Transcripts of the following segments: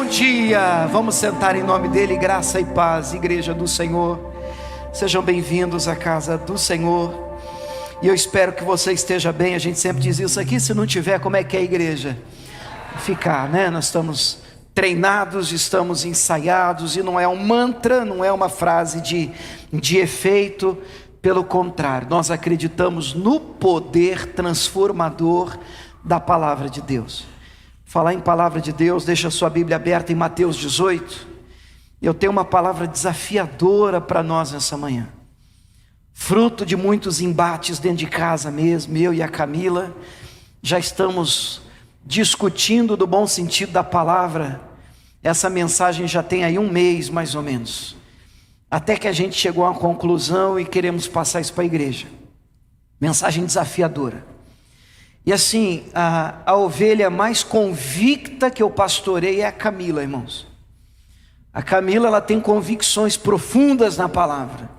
dia. Vamos sentar em nome dele. Graça e paz, igreja do Senhor. Sejam bem-vindos à casa do Senhor. E eu espero que você esteja bem. A gente sempre diz isso aqui. Se não tiver, como é que é a igreja? Ficar, né? Nós estamos treinados, estamos ensaiados. E não é um mantra, não é uma frase de efeito. Pelo contrário, nós acreditamos no poder transformador da palavra de Deus. Falar em palavra de Deus, deixa a sua Bíblia aberta em Mateus 18. Eu tenho uma palavra desafiadora para nós nessa manhã. Fruto de muitos embates dentro de casa mesmo, eu e a Camila já estamos discutindo do bom sentido da palavra. Essa mensagem já tem aí um mês mais ou menos. Até que a gente chegou a uma conclusão e queremos passar isso para a igreja. Mensagem desafiadora. E assim, a ovelha mais convicta que eu pastorei é a Camila, irmãos. A Camila, ela tem convicções profundas na palavra.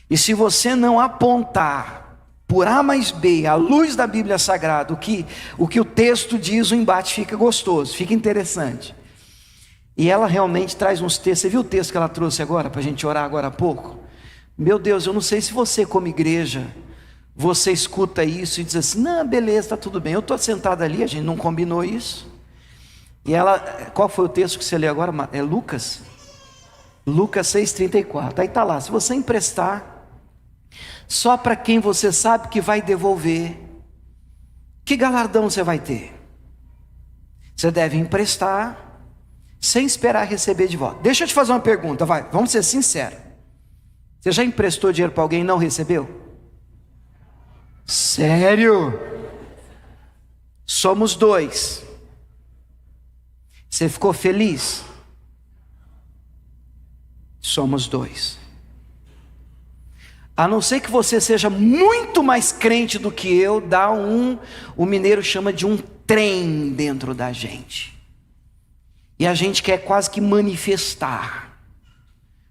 E se você não apontar por A mais B, à luz da Bíblia Sagrada, o que o texto diz, o embate fica gostoso, fica interessante. E ela realmente traz uns textos. Você viu o texto que ela trouxe agora, para a gente orar agora há pouco? Meu Deus, eu não sei se você como igreja, você escuta isso e diz assim, não, beleza, está tudo bem. Eu estou sentado ali, a gente não combinou isso. E ela, qual foi o texto que você leu agora? É Lucas? Lucas 6,34. Aí está lá, se você emprestar, só para quem você sabe que vai devolver, que galardão você vai ter? Você deve emprestar, sem esperar receber de volta. Deixa eu te fazer uma pergunta, vamos ser sinceros. Você já emprestou dinheiro para alguém e não recebeu? Sério? Somos dois. Você ficou feliz? Somos dois. A não ser que você seja muito mais crente do que eu, o mineiro chama de um trem dentro da gente. E a gente quer quase que manifestar.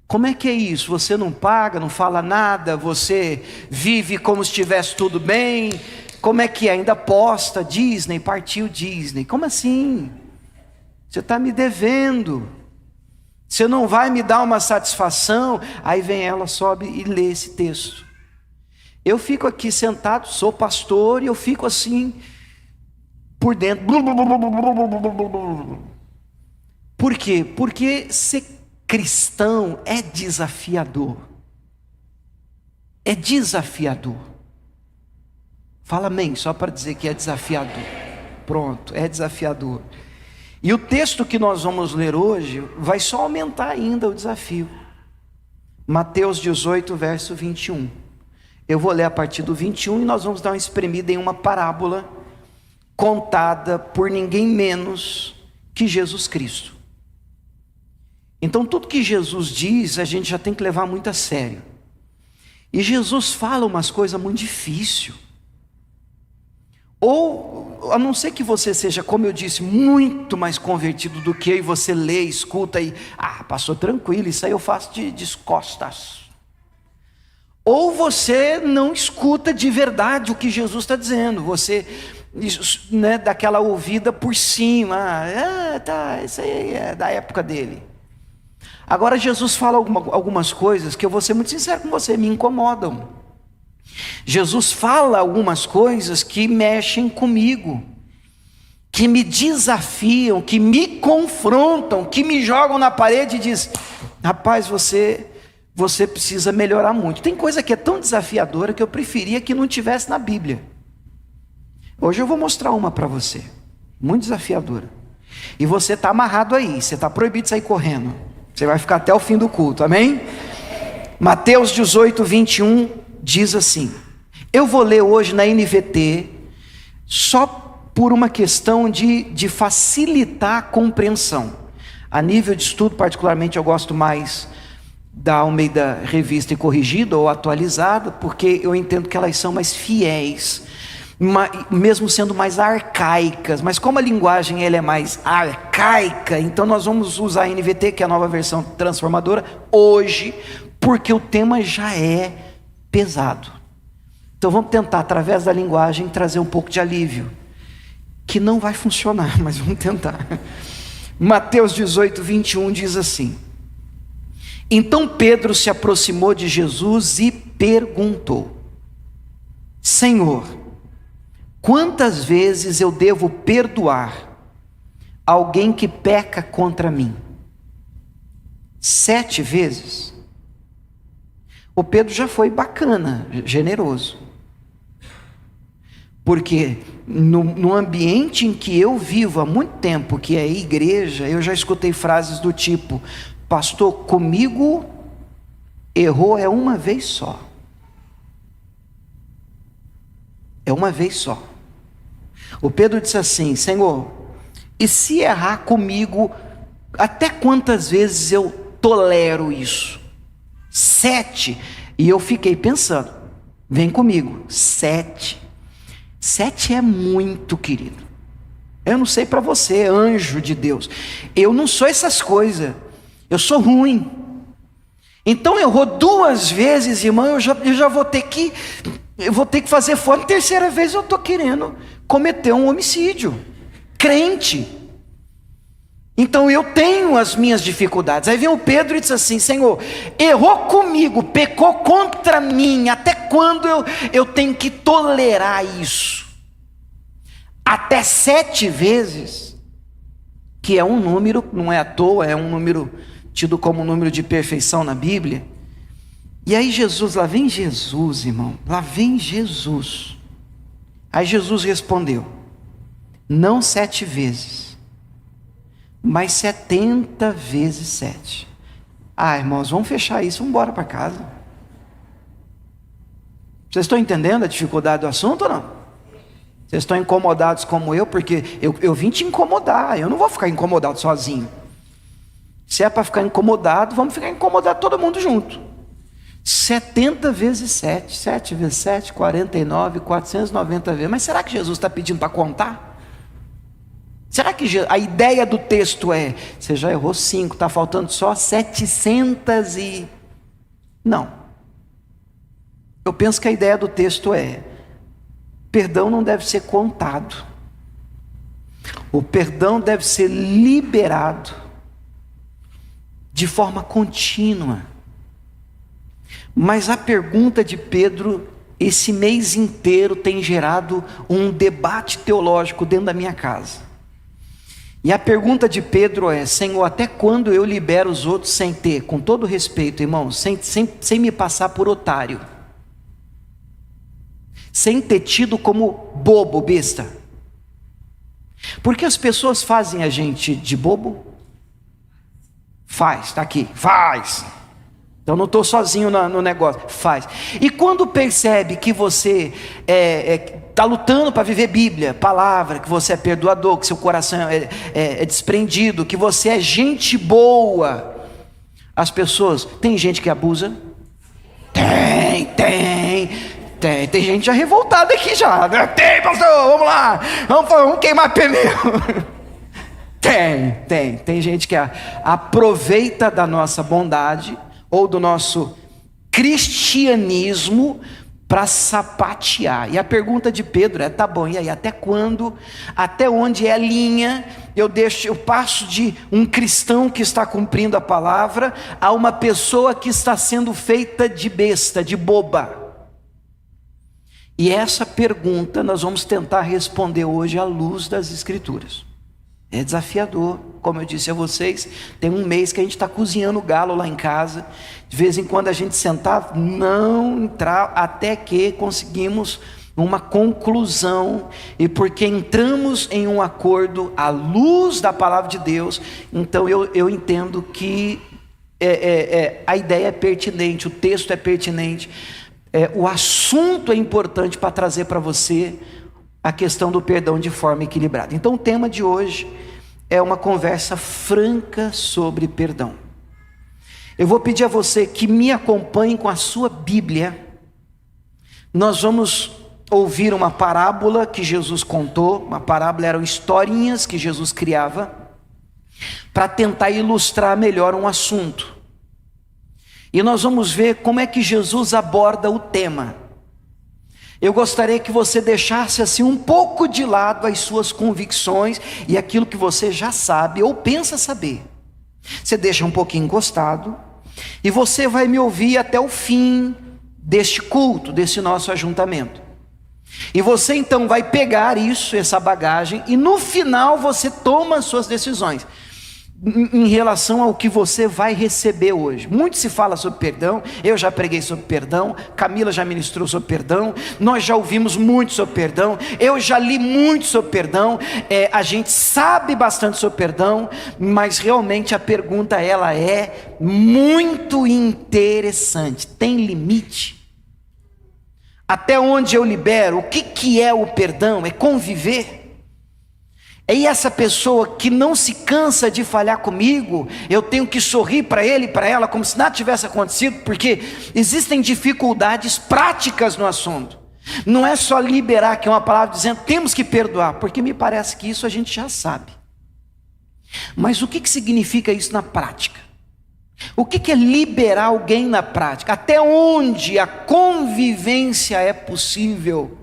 Como é que é isso? Você não paga, não fala nada, você vive como se estivesse tudo bem. Como é que é? Ainda posta Disney, partiu Disney. Como assim? Você está me devendo. Você não vai me dar uma satisfação. Aí vem ela, sobe e lê esse texto. Eu fico aqui sentado, sou pastor, e eu fico assim, por dentro. Por quê? Porque ser cristão é desafiador. É desafiador. Fala amém, só para dizer que é desafiador. Pronto, é desafiador. E o texto que nós vamos ler hoje vai só aumentar ainda o desafio. Mateus 18, verso 21. Eu vou ler a partir do 21 e nós vamos dar uma espremida em uma parábola contada por ninguém menos que Jesus Cristo. Então tudo que Jesus diz, a gente já tem que levar muito a sério. E Jesus fala umas coisas muito difíceis. Ou, a não ser que você seja, como eu disse, muito mais convertido do que eu, e você lê, escuta e, passou tranquilo, isso aí eu faço de costas. Ou você não escuta de verdade o que Jesus está dizendo, você, né, dá aquela ouvida por cima, isso aí é da época dele. Agora Jesus fala algumas coisas que eu vou ser muito sincero com você, me incomodam. Jesus fala algumas coisas que mexem comigo, que me desafiam, que me confrontam, que me jogam na parede e diz, rapaz, você precisa melhorar muito. Tem coisa que é tão desafiadora que eu preferia que não tivesse na Bíblia. Hoje eu vou mostrar uma para você, muito desafiadora. E você está amarrado aí, você está proibido de sair correndo. Você vai ficar até o fim do culto, amém? Mateus 18, 21 diz assim. Eu vou ler hoje na NVT, só por uma questão de facilitar a compreensão. A nível de estudo, particularmente, eu gosto mais da Almeida Revista e Corrigida ou atualizada, porque eu entendo que elas são mais fiéis, mesmo sendo mais arcaicas. Mas como a linguagem ela é mais arcaica, então nós vamos usar a NVT, que é a nova versão transformadora, hoje, porque o tema já é pesado. Então vamos tentar, através da linguagem, trazer um pouco de alívio, que não vai funcionar, mas vamos tentar. Mateus 18, 21 diz assim: então Pedro se aproximou de Jesus e perguntou: Senhor, quantas vezes eu devo perdoar alguém que peca contra mim? 7 vezes? O Pedro já foi bacana, generoso. Porque no ambiente em que eu vivo há muito tempo, que é a igreja, eu já escutei frases do tipo: pastor, comigo errou é uma vez só. É uma vez só. O Pedro disse assim: Senhor, e se errar comigo, até quantas vezes eu tolero isso? 7. E eu fiquei pensando, vem comigo, 7. 7 é muito, querido. Eu não sei para você, anjo de Deus, eu não sou essas coisas, eu sou ruim. Então errou 2 vezes, irmão, eu já vou ter que fazer fora. A 3ª vez eu estou querendo cometer um homicídio, crente. Então eu tenho as minhas dificuldades. Aí vem o Pedro e diz assim: Senhor, errou comigo, pecou contra mim, até quando eu tenho que tolerar isso? Até 7 vezes, que é um número, não é à toa, é um número tido como um número de perfeição na Bíblia. E aí Jesus, lá vem Jesus, irmão, lá vem Jesus. Aí Jesus respondeu: não 7 vezes, mas 70 vezes 7. Ah, irmãos, vamos fechar isso, vamos embora para casa. Vocês estão entendendo a dificuldade do assunto ou não? Vocês estão incomodados como eu? Porque eu vim te incomodar, eu não vou ficar incomodado sozinho. Se é para ficar incomodado, vamos ficar incomodado todo mundo junto. 70 vezes 7, 7 vezes 7, 49, 490 vezes. Mas será que Jesus está pedindo para contar? Será que a ideia do texto é: você já errou 5, está faltando só 700 e... Não. Eu penso que a ideia do texto é: perdão não deve ser contado. O perdão deve ser liberado de forma contínua. Mas a pergunta de Pedro, esse mês inteiro, tem gerado um debate teológico dentro da minha casa. E a pergunta de Pedro é: Senhor, até quando eu libero os outros sem ter, com todo respeito, irmão, sem me passar por otário, sem ter tido como bobo, besta? Porque as pessoas fazem a gente de bobo? Faz, está aqui, faz. Então não estou sozinho no negócio, faz. E quando percebe que você está lutando para viver Bíblia, palavra, que você é perdoador, que seu coração é desprendido, que você é gente boa, as pessoas, tem gente que abusa? Tem gente já revoltada aqui já. Tem, pastor, vamos lá, vamos queimar pneu. Tem gente que aproveita da nossa bondade ou do nosso cristianismo para sapatear. E a pergunta de Pedro é: tá bom, e aí, até quando? Até onde é a linha? Eu passo de um cristão que está cumprindo a palavra a uma pessoa que está sendo feita de besta, de boba. E essa pergunta nós vamos tentar responder hoje à luz das Escrituras. É desafiador, como eu disse a vocês, tem um mês que a gente está cozinhando galo lá em casa. De vez em quando a gente sentar, não entrar, até que conseguimos uma conclusão, e porque entramos em um acordo à luz da palavra de Deus, então eu entendo que a ideia é pertinente, o texto é pertinente, o assunto é importante para trazer para você a questão do perdão de forma equilibrada. Então o tema de hoje é uma conversa franca sobre perdão. Eu vou pedir a você que me acompanhe com a sua Bíblia. Nós vamos ouvir uma parábola que Jesus contou. Uma parábola eram historinhas que Jesus criava para tentar ilustrar melhor um assunto. E nós vamos ver como é que Jesus aborda o tema. eu gostaria que você deixasse assim um pouco de lado as suas convicções e aquilo que você já sabe ou pensa saber. Você deixa um pouquinho encostado e você vai me ouvir até o fim deste culto, desse nosso ajuntamento. E você então vai pegar isso, essa bagagem, e no final você toma as suas decisões em relação ao que você vai receber hoje. Muito se fala sobre perdão, eu já preguei sobre perdão, Camila já ministrou sobre perdão, nós já ouvimos muito sobre perdão, eu já li muito sobre perdão, a gente sabe bastante sobre perdão, mas realmente a pergunta ela é muito interessante. Tem limite? Até onde eu libero? O que é o perdão? É conviver? E essa pessoa que não se cansa de falhar comigo, eu tenho que sorrir para ele e para ela como se nada tivesse acontecido, porque existem dificuldades práticas no assunto. Não é só liberar aqui uma palavra dizendo temos que perdoar, porque me parece que isso a gente já sabe. Mas o que significa isso na prática? O que é liberar alguém na prática? Até onde a convivência é possível,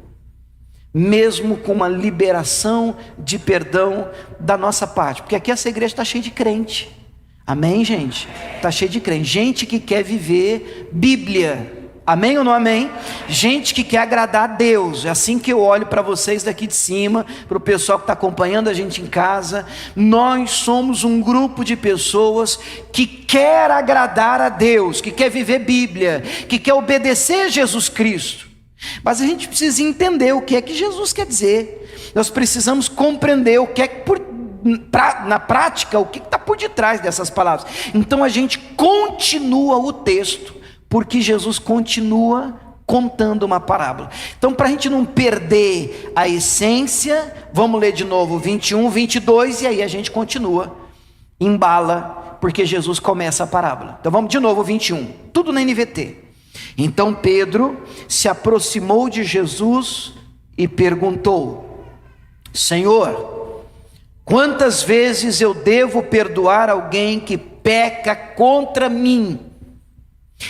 mesmo com uma liberação de perdão da nossa parte? Porque aqui essa igreja está cheia de crente, amém, gente? Está cheia de crente, gente que quer viver Bíblia, amém ou não amém? Gente que quer agradar a Deus. É assim que eu olho para vocês daqui de cima, para o pessoal que está acompanhando a gente em casa. Nós somos um grupo de pessoas que quer agradar a Deus, que quer viver Bíblia, que quer obedecer a Jesus Cristo. Mas a gente precisa entender o que é que Jesus quer dizer. Nós precisamos compreender o que é que na prática, o que está por detrás dessas palavras. Então a gente continua o texto, porque Jesus continua contando uma parábola. Então, para a gente não perder a essência, vamos ler de novo 21, 22, e aí a gente continua, embala, porque Jesus começa a parábola. Então vamos de novo 21, tudo na NVT. Então Pedro se aproximou de Jesus e perguntou: Senhor, quantas vezes eu devo perdoar alguém que peca contra mim?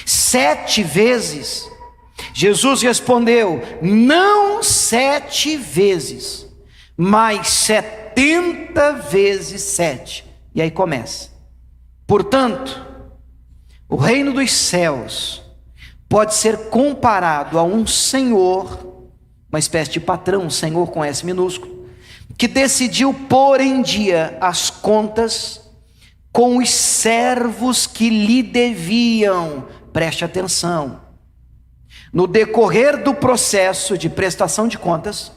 7 vezes? Jesus respondeu: não 7 vezes, mas 70 vezes 7. E aí começa: portanto, o reino dos céus pode ser comparado a um senhor, uma espécie de patrão, um senhor com S minúsculo, que decidiu pôr em dia as contas com os servos que lhe deviam. Preste atenção. No decorrer do processo de prestação de contas,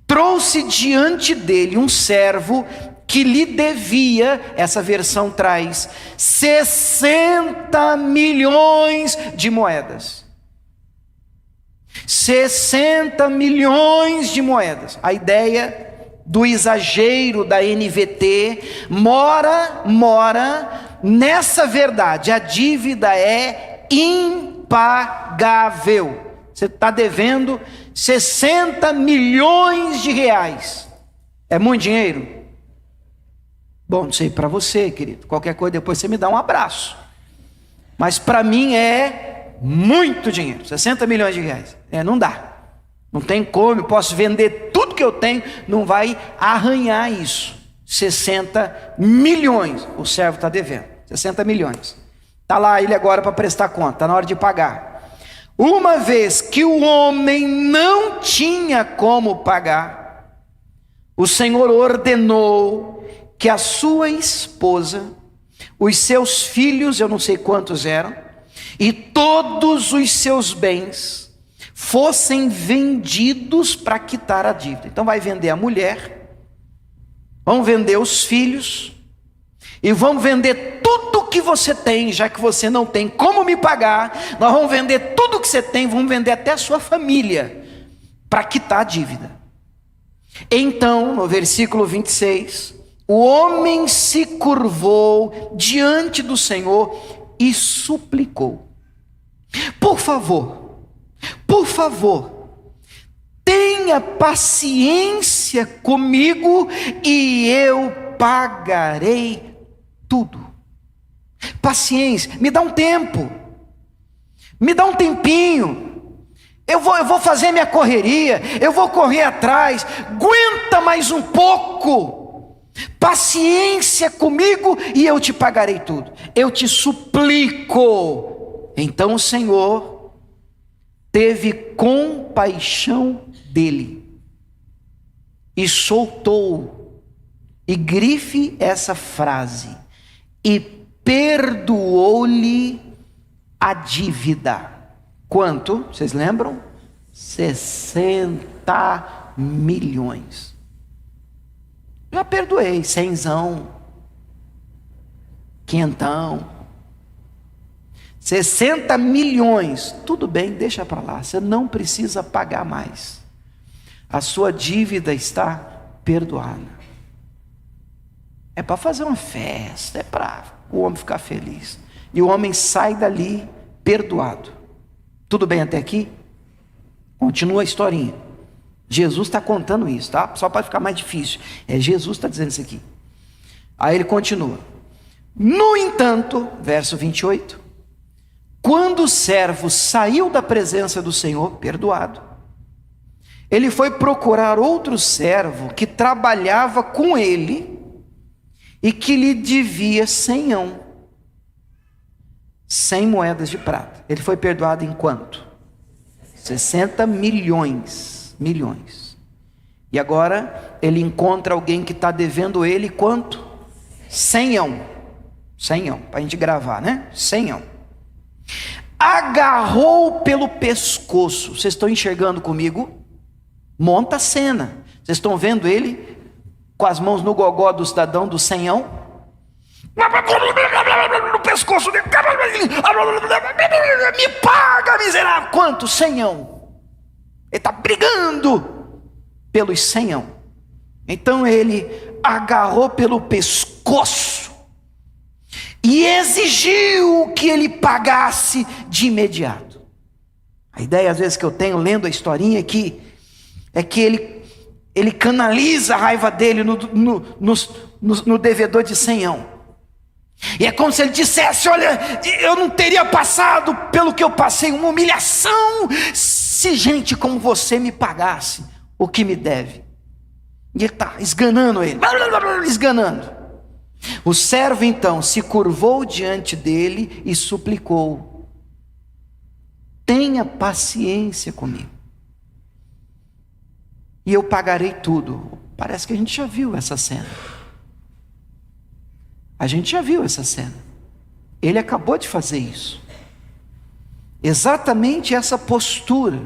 trouxe diante dele um servo que lhe devia, essa versão traz 60 milhões de moedas. 60 milhões de moedas. A ideia do exagero da NVT mora nessa verdade: a dívida é impagável. Você está devendo 60 milhões de reais. É muito dinheiro? Bom, não sei para você, querido, qualquer coisa depois você me dá um abraço, mas para mim é muito dinheiro. 60 milhões de reais, não dá, não tem como. Eu posso vender tudo que eu tenho, não vai arranhar isso. 60 milhões o servo está devendo, 60 milhões, está lá ele agora para prestar conta, está na hora de pagar. Uma vez que o homem não tinha como pagar, o Senhor ordenou que a sua esposa, os seus filhos, eu não sei quantos eram, e todos os seus bens fossem vendidos para quitar a dívida. Então vai vender a mulher, vão vender os filhos, e vão vender tudo que você tem, já que você não tem como me pagar. Nós vamos vender tudo que você tem, vamos vender até a sua família, para quitar a dívida. Então, no versículo 26, o homem se curvou diante do Senhor e suplicou: por favor, tenha paciência comigo e eu pagarei tudo. Paciência, me dá um tempo, me dá um tempinho. Eu vou fazer minha correria, eu vou correr atrás, aguenta mais um pouco, paciência comigo e eu te pagarei tudo, eu te suplico. Então o Senhor teve compaixão dele e soltou, e grife essa frase, e perdoou-lhe a dívida. Quanto? Vocês lembram? 60 milhões. Já perdoei, cenzão, quinhentão, 60 milhões. Tudo bem, deixa para lá, você não precisa pagar mais. A sua dívida está perdoada. É para fazer uma festa, é para o homem ficar feliz. E o homem sai dali perdoado. Tudo bem até aqui? Continua a historinha. Jesus está contando isso, tá? Só para ficar mais difícil. Jesus está dizendo isso aqui. Aí ele continua. No entanto, verso 28. Quando o servo saiu da presença do Senhor, perdoado, ele foi procurar outro servo que trabalhava com ele e que lhe devia 100 moedas de prata. Ele foi perdoado em quanto? 60 milhões. E agora ele encontra alguém que está devendo ele quanto? 100. Para a gente gravar, né? 100. Agarrou pelo pescoço. Vocês estão enxergando comigo? Monta a cena. Vocês estão vendo ele com as mãos no gogó do cidadão do 100? No pescoço dele, me paga, miserável. Quanto? 100. Ele está brigando pelos 100. Então ele agarrou pelo pescoço e exigiu que ele pagasse de imediato. A ideia às vezes que eu tenho lendo a historinha aqui é que ele canaliza a raiva dele no devedor de 100. E é como se ele dissesse: olha, eu não teria passado pelo que eu passei, uma humilhação, se gente como você me pagasse o que me deve. E ele está esganando ele, esganando. O servo então se curvou diante dele e suplicou: tenha paciência comigo, e eu pagarei tudo. Parece que a gente já viu essa cena. A gente já viu essa cena. Ele acabou de fazer isso. Exatamente essa postura.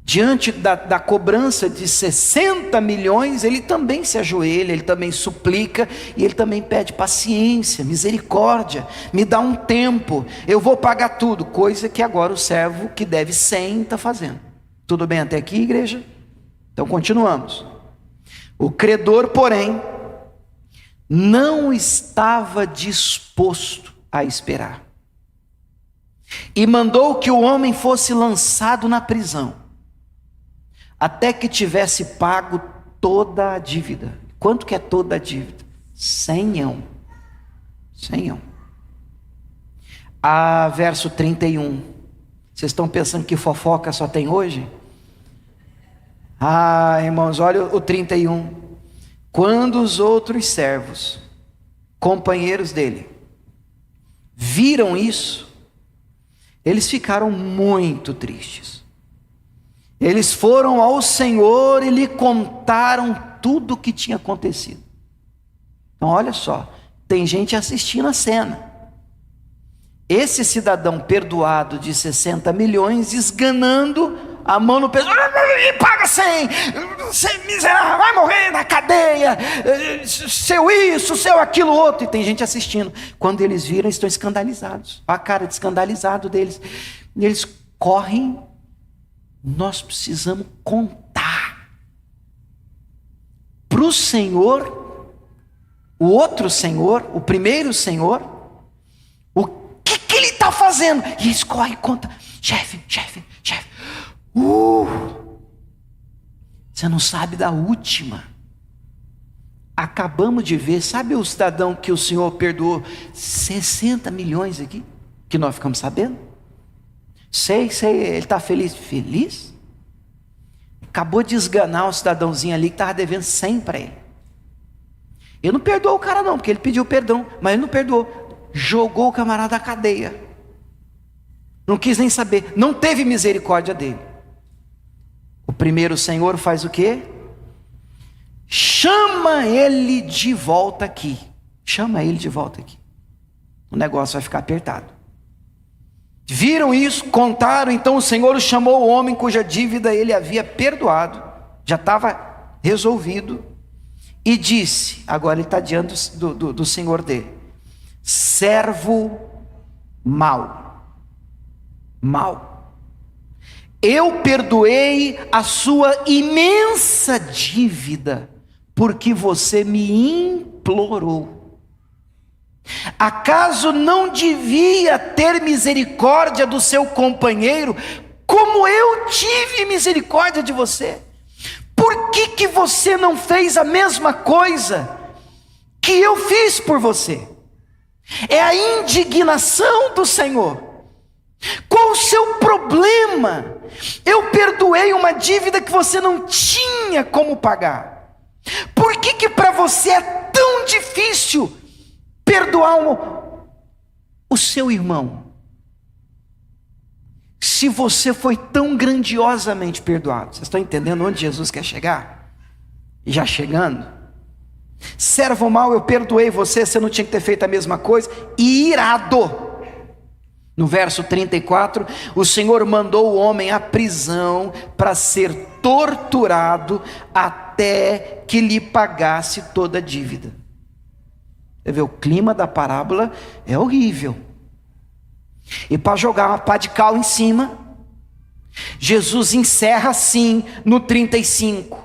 Diante da cobrança de 60 milhões, ele também se ajoelha, ele também suplica, e ele também pede paciência, misericórdia, me dá um tempo, eu vou pagar tudo. Coisa que agora o servo que deve 100 está fazendo. Tudo bem até aqui, igreja? Então continuamos. O credor, porém, não estava disposto a esperar, e mandou que o homem fosse lançado na prisão, até que tivesse pago toda a dívida. Quanto que é toda a dívida? 100. Verso 31. Vocês estão pensando que fofoca só tem hoje? Irmãos, olha o 31. Quando os outros servos, companheiros dele, viram isso, eles ficaram muito tristes. Eles foram ao Senhor e lhe contaram tudo o que tinha acontecido. Então olha só, tem gente assistindo a cena. Esse cidadão perdoado de 60 milhões, esganando, a mão no peso, me paga 100, miserável, vai morrer na cadeia, seu isso, seu aquilo outro. E tem gente assistindo. Quando eles viram, estão escandalizados. Olha a cara de escandalizado deles. E eles correm. Nós precisamos contar para o Senhor, o outro Senhor, o primeiro Senhor, o que ele está fazendo. E eles correm e contam: chefe. Você não sabe da última. Acabamos de ver, sabe o cidadão que o Senhor perdoou 60 milhões aqui, que nós ficamos sabendo? Sei, ele está feliz. Feliz? Acabou de esganar o cidadãozinho ali que estava devendo 100 para ele. Ele não perdoou o cara não, porque ele pediu perdão, mas ele não perdoou. Jogou o camarada na cadeia. Não quis nem saber, não teve misericórdia dele. O primeiro senhor faz o quê? Chama ele de volta aqui. Chama ele de volta aqui. O negócio vai ficar apertado. Viram isso, contaram, então o Senhor chamou o homem cuja dívida ele havia perdoado, já estava resolvido, e disse, agora ele está diante do Senhor dele: servo mau, eu perdoei a sua imensa dívida, porque você me implorou. Acaso não devia ter misericórdia do seu companheiro, como eu tive misericórdia de você? Por que você não fez a mesma coisa que eu fiz por você? É a indignação do Senhor. Qual o seu problema? Eu perdoei uma dívida que você não tinha como pagar. Por que para você é tão difícil perdoar o seu irmão, se você foi tão grandiosamente perdoado? Vocês estão entendendo onde Jesus quer chegar? Já chegando. Servo mau, eu perdoei você não tinha que ter feito a mesma coisa. E irado, no verso 34, o Senhor mandou o homem à prisão para ser torturado até que lhe pagasse toda a dívida. Você vê, o clima da parábola é horrível. E para jogar uma pá de cal em cima, Jesus encerra assim no 35.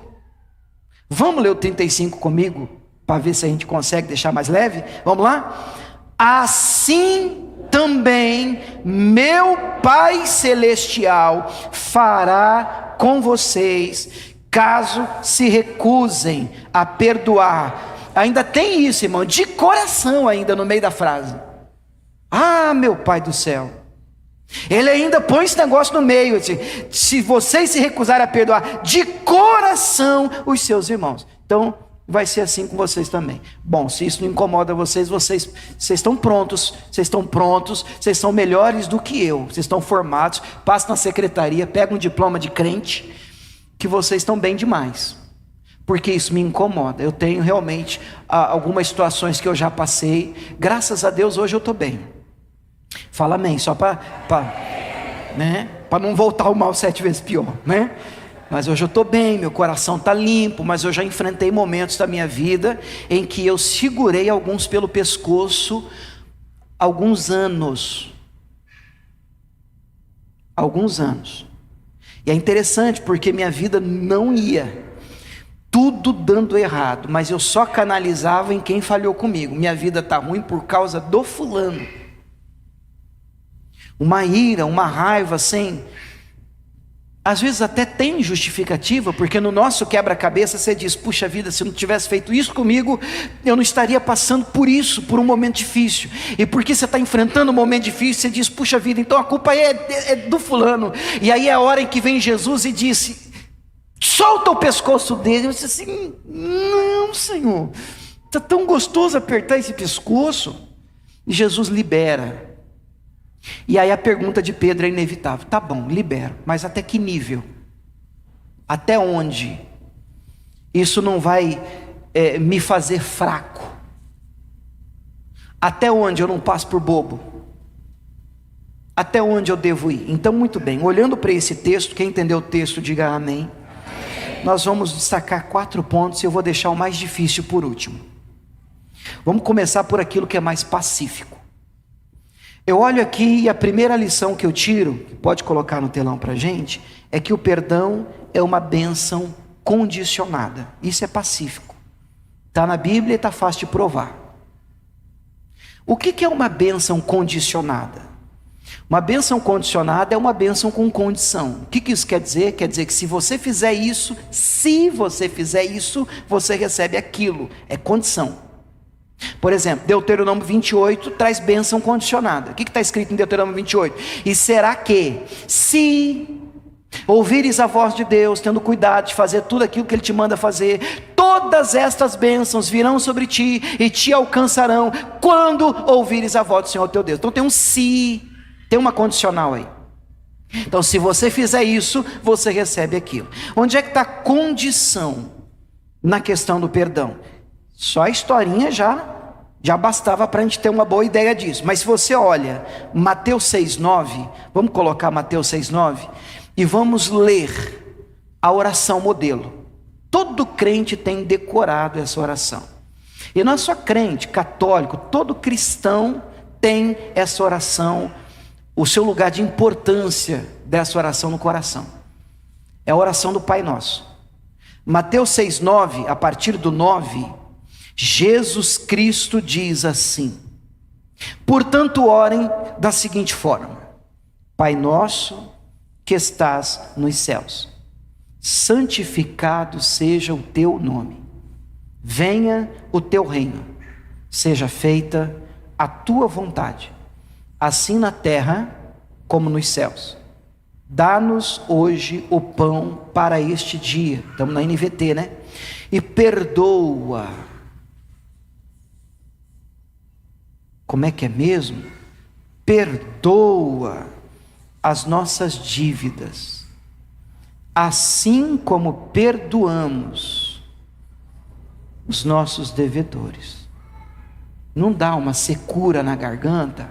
Vamos ler o 35 comigo, para ver se a gente consegue deixar mais leve? Vamos lá? Assim também meu Pai Celestial fará com vocês, caso se recusem a perdoar. Ainda tem isso, irmão, de coração ainda no meio da frase. Ah, meu Pai do céu. Ele ainda põe esse negócio no meio. Se vocês se recusarem a perdoar de coração os seus irmãos, então vai ser assim com vocês também. Bom, se isso não incomoda vocês estão prontos, vocês são melhores do que eu, vocês estão formados, passam na secretaria, pegam um diploma de crente, que vocês estão bem demais. Porque isso me incomoda. Eu tenho realmente algumas situações que eu já passei. Graças a Deus hoje eu estou bem. Fala amém, só para não voltar o mal 7 vezes pior, né? Mas hoje eu estou bem, meu coração está limpo. Mas eu já enfrentei momentos da minha vida em que eu segurei alguns pelo pescoço alguns anos. E é interessante porque minha vida não ia, tudo dando errado, mas eu só canalizava em quem falhou comigo. Minha vida está ruim por causa do fulano. Uma ira, uma raiva sem... Às vezes até tem justificativa, porque no nosso quebra-cabeça você diz: puxa vida, se eu não tivesse feito isso comigo, eu não estaria passando por isso, por um momento difícil. E porque você está enfrentando um momento difícil, você diz: puxa vida, então a culpa é do fulano. E aí é a hora em que vem Jesus e disse: solta o pescoço dele. Eu disse assim: não, Senhor, está tão gostoso apertar esse pescoço. E Jesus libera. E aí a pergunta de Pedro é inevitável: tá bom, libero, mas até que nível? Até onde? Isso não vai me fazer fraco? Até onde eu não passo por bobo? Até onde eu devo ir? Então, muito bem, olhando para esse texto, quem entendeu o texto diga amém. Nós vamos destacar 4 pontos e eu vou deixar o mais difícil por último. Vamos começar por aquilo que é mais pacífico. Eu olho aqui e a primeira lição que eu tiro, pode colocar no telão para a gente, é que o perdão é uma bênção condicionada. Isso é pacífico. Está na Bíblia e está fácil de provar. O que é uma bênção condicionada? Uma bênção condicionada é uma bênção com condição. O que isso quer dizer? Quer dizer que se você fizer isso, você recebe aquilo. É condição. Por exemplo, Deuteronômio 28 traz bênção condicionada. O que está escrito em Deuteronômio 28? E será que, se ouvires a voz de Deus, tendo cuidado de fazer tudo aquilo que Ele te manda fazer, todas estas bênçãos virão sobre ti e te alcançarão, quando ouvires a voz do Senhor teu Deus. Então tem um se, tem uma condicional aí. Então se você fizer isso, você recebe aquilo. Onde é que está a condição na questão do perdão? Só a historinha já bastava para a gente ter uma boa ideia disso. Mas se você olha Mateus 6,9, vamos colocar Mateus 6,9 e vamos ler a oração modelo. Todo crente tem decorado essa oração. E não é só crente, católico, todo cristão tem essa oração, o seu lugar de importância dessa oração no coração. É a oração do Pai Nosso. Mateus 6,9, a partir do 9, Jesus Cristo diz assim: portanto orem da seguinte forma: Pai nosso que estás nos céus, santificado seja o teu nome, venha o teu reino, seja feita a tua vontade, assim na terra como nos céus. Dá-nos hoje o pão para este dia. Estamos na NVT, né? E perdoa. Como é que é mesmo? Perdoa as nossas dívidas, assim como perdoamos os nossos devedores. Não dá uma secura na garganta?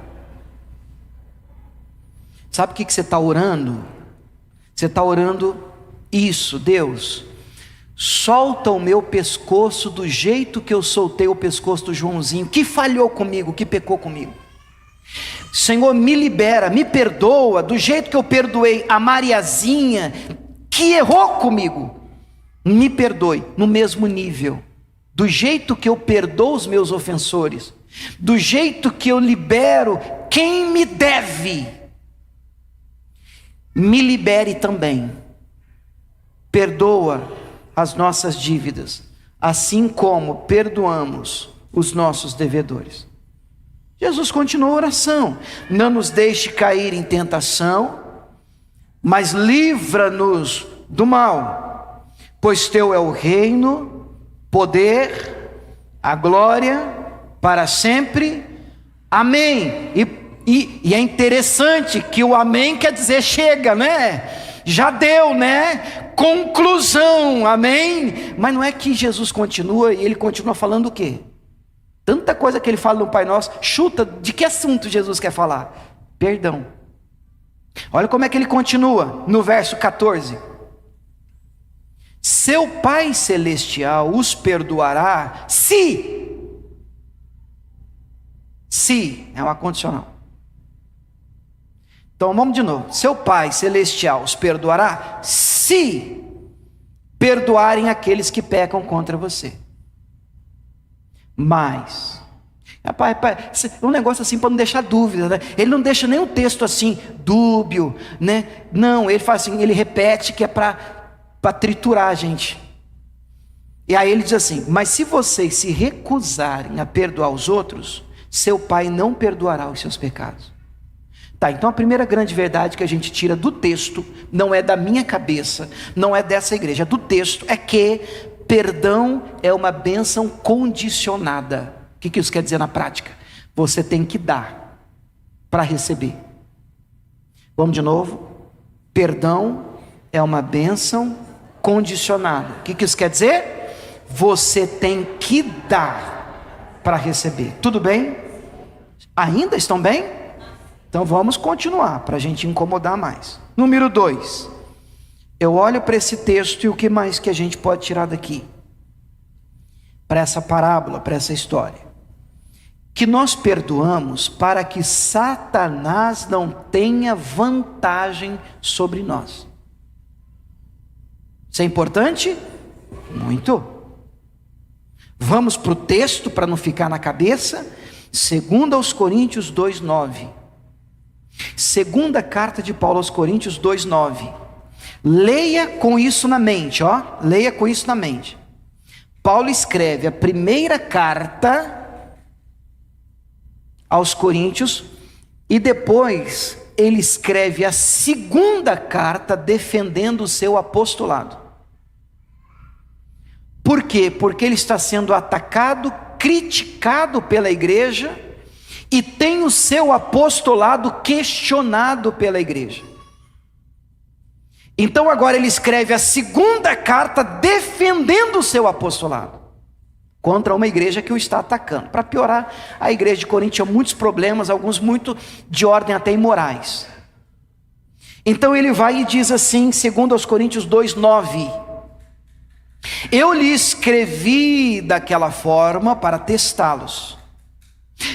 Sabe o que você está orando? Você está orando isso: Deus, solta o meu pescoço do jeito que eu soltei o pescoço do Joãozinho, que falhou comigo, que pecou comigo. Senhor, me libera, me perdoa do jeito que eu perdoei a Mariazinha, que errou comigo. Me perdoe no mesmo nível, do jeito que eu perdoo os meus ofensores, do jeito que eu libero quem me deve. Me libere também, perdoa as nossas dívidas, assim como perdoamos os nossos devedores. Jesus continua a oração: não nos deixe cair em tentação, mas livra-nos do mal, pois teu é o reino, poder, a glória, para sempre, amém. E é interessante que o amém quer dizer chega, né? Já deu, né? Conclusão, amém? Mas não é que Jesus continua e ele continua falando o quê? Tanta coisa que ele fala no Pai Nosso, chuta, de que assunto Jesus quer falar? Perdão. Olha como é que ele continua no verso 14: seu Pai Celestial os perdoará se é uma condicional. Então vamos de novo: seu Pai Celestial os perdoará se perdoarem aqueles que pecam contra você. Mas, rapaz, um negócio assim para não deixar dúvida, né? Ele não deixa nem um texto assim, dúbio, né? Não, ele faz assim, ele repete que é para triturar a gente. E aí ele diz assim: mas se vocês se recusarem a perdoar os outros, seu Pai não perdoará os seus pecados. Tá, então a primeira grande verdade que a gente tira do texto, não é da minha cabeça, não é dessa igreja, é do texto, é que perdão é uma bênção condicionada. O que isso quer dizer na prática? Você tem que dar para receber. Vamos de novo: perdão é uma bênção condicionada. O que isso quer dizer? Você tem que dar para receber. Tudo bem? Ainda estão bem? Então vamos continuar, para a gente incomodar mais. Número 2, eu olho para esse texto e o que mais que a gente pode tirar daqui? Para essa parábola, para essa história. Que nós perdoamos para que Satanás não tenha vantagem sobre nós. Isso é importante? Muito. Vamos para o texto para não ficar na cabeça. 2 Coríntios 2,9. Segunda carta de Paulo aos Coríntios 2,9. Leia com isso na mente, ó. Leia com isso na mente. Paulo escreve a primeira carta aos Coríntios, e depois ele escreve a segunda carta defendendo o seu apostolado. Por quê? Porque ele está sendo atacado, criticado pela igreja, e tem o seu apostolado questionado pela igreja. Então agora ele escreve a segunda carta defendendo o seu apostolado contra uma igreja que o está atacando. Para piorar, a igreja de Corinto tinha muitos problemas, alguns muito de ordem até imorais. Então ele vai e diz assim, segundo aos Coríntios 2:9: eu lhe escrevi daquela forma para testá-los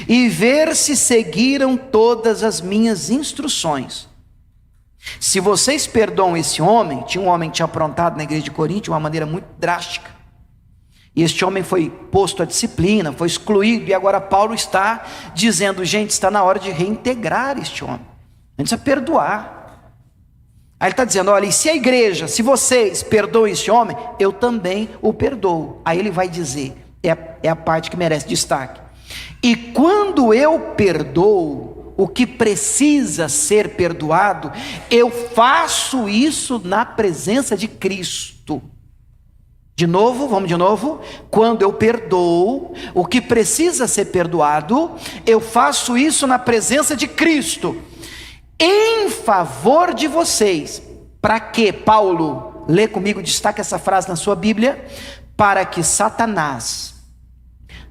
e ver se seguiram todas as minhas instruções. Se vocês perdoam esse homem, tinha um homem que tinha aprontado na igreja de Corinto de uma maneira muito drástica, e este homem foi posto à disciplina, foi excluído, e agora Paulo está dizendo, gente, está na hora de reintegrar este homem, a gente precisa perdoar. Aí ele está dizendo, olha, e se a igreja, se vocês perdoam este homem, eu também o perdoo. Aí ele vai dizer, é a parte que merece destaque: e quando eu perdoo o que precisa ser perdoado, eu faço isso na presença de Cristo. De novo, vamos de novo. Quando eu perdoo o que precisa ser perdoado, eu faço isso na presença de Cristo, em favor de vocês. Para que, Paulo? Lê comigo, destaca essa frase na sua Bíblia. Para que Satanás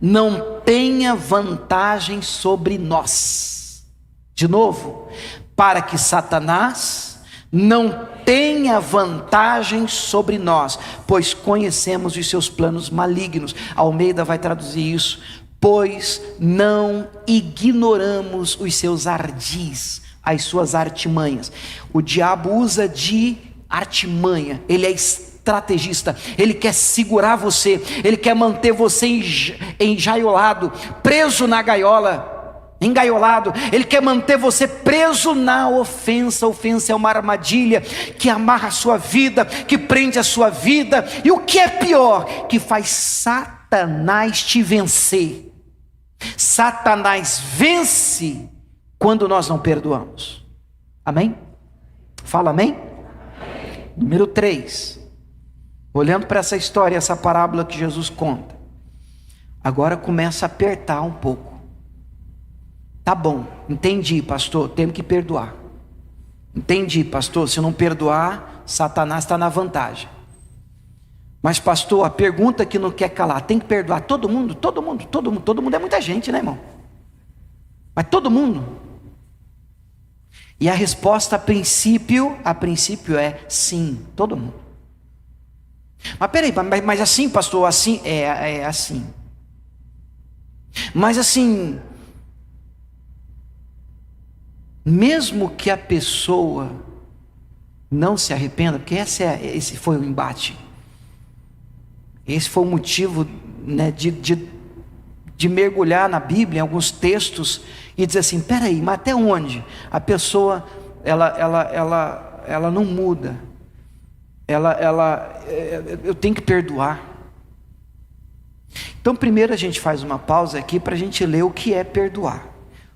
não tenha vantagem sobre nós. De novo, para que Satanás não tenha vantagem sobre nós, pois conhecemos os seus planos malignos. Almeida vai traduzir isso: pois não ignoramos os seus ardis, as suas artimanhas. O diabo usa de artimanha, ele é estrategista, ele quer segurar você, ele quer manter você enjaiolado, preso na gaiola, engaiolado. Ele quer manter você preso na ofensa. A ofensa é uma armadilha que amarra a sua vida, que prende a sua vida, e o que é pior, que faz Satanás te vencer. Satanás vence quando nós não perdoamos. Amém? Fala amém? Número 3, olhando para essa história, essa parábola que Jesus conta, agora começa a apertar um pouco. Tá bom, entendi, pastor, temos que perdoar. Entendi, pastor, se não perdoar, Satanás está na vantagem. Mas pastor, a pergunta que não quer calar: tem que perdoar todo mundo? Todo mundo é muita gente, né, irmão? Mas todo mundo? E a resposta a princípio é sim, todo mundo. Mas peraí, mas assim, pastor, assim, é assim. Mas assim, mesmo que a pessoa não se arrependa, porque esse foi o embate, esse foi o motivo, né, de mergulhar na Bíblia, em alguns textos, e dizer assim, peraí, mas até onde? A pessoa, ela não muda, eu tenho que perdoar. Então primeiro a gente faz uma pausa aqui para a gente ler o que é perdoar.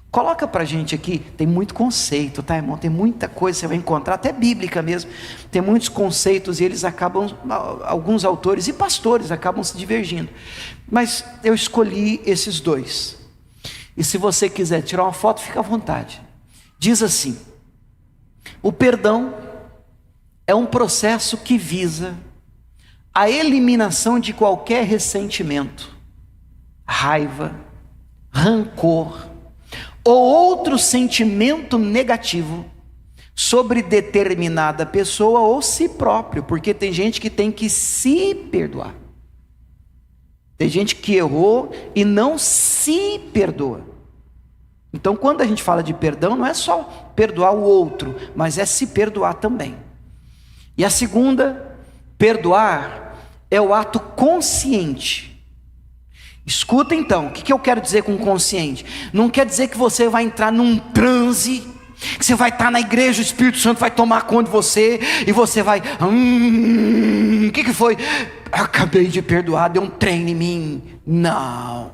Coloca para a gente aqui, tem muito conceito, tá, irmão? Tem muita coisa que você vai encontrar, até bíblica mesmo. Tem muitos conceitos e eles acabam, alguns autores e pastores acabam se divergindo. Mas eu escolhi esses dois. E se você quiser tirar uma foto, fica à vontade. Diz assim: o perdão é um processo que visa a eliminação de qualquer ressentimento, raiva, rancor ou outro sentimento negativo sobre determinada pessoa ou si próprio, porque tem gente que tem que se perdoar. Tem gente que errou e não se perdoa. Então quando a gente fala de perdão, não é só perdoar o outro, mas é se perdoar também. E a segunda, perdoar é o ato consciente. Escuta então, o que eu quero dizer com consciente? Não quer dizer que você vai entrar num transe, que você vai estar na igreja, o Espírito Santo vai tomar conta de você, e você vai, o que foi? Acabei de perdoar, deu um trem em mim. Não,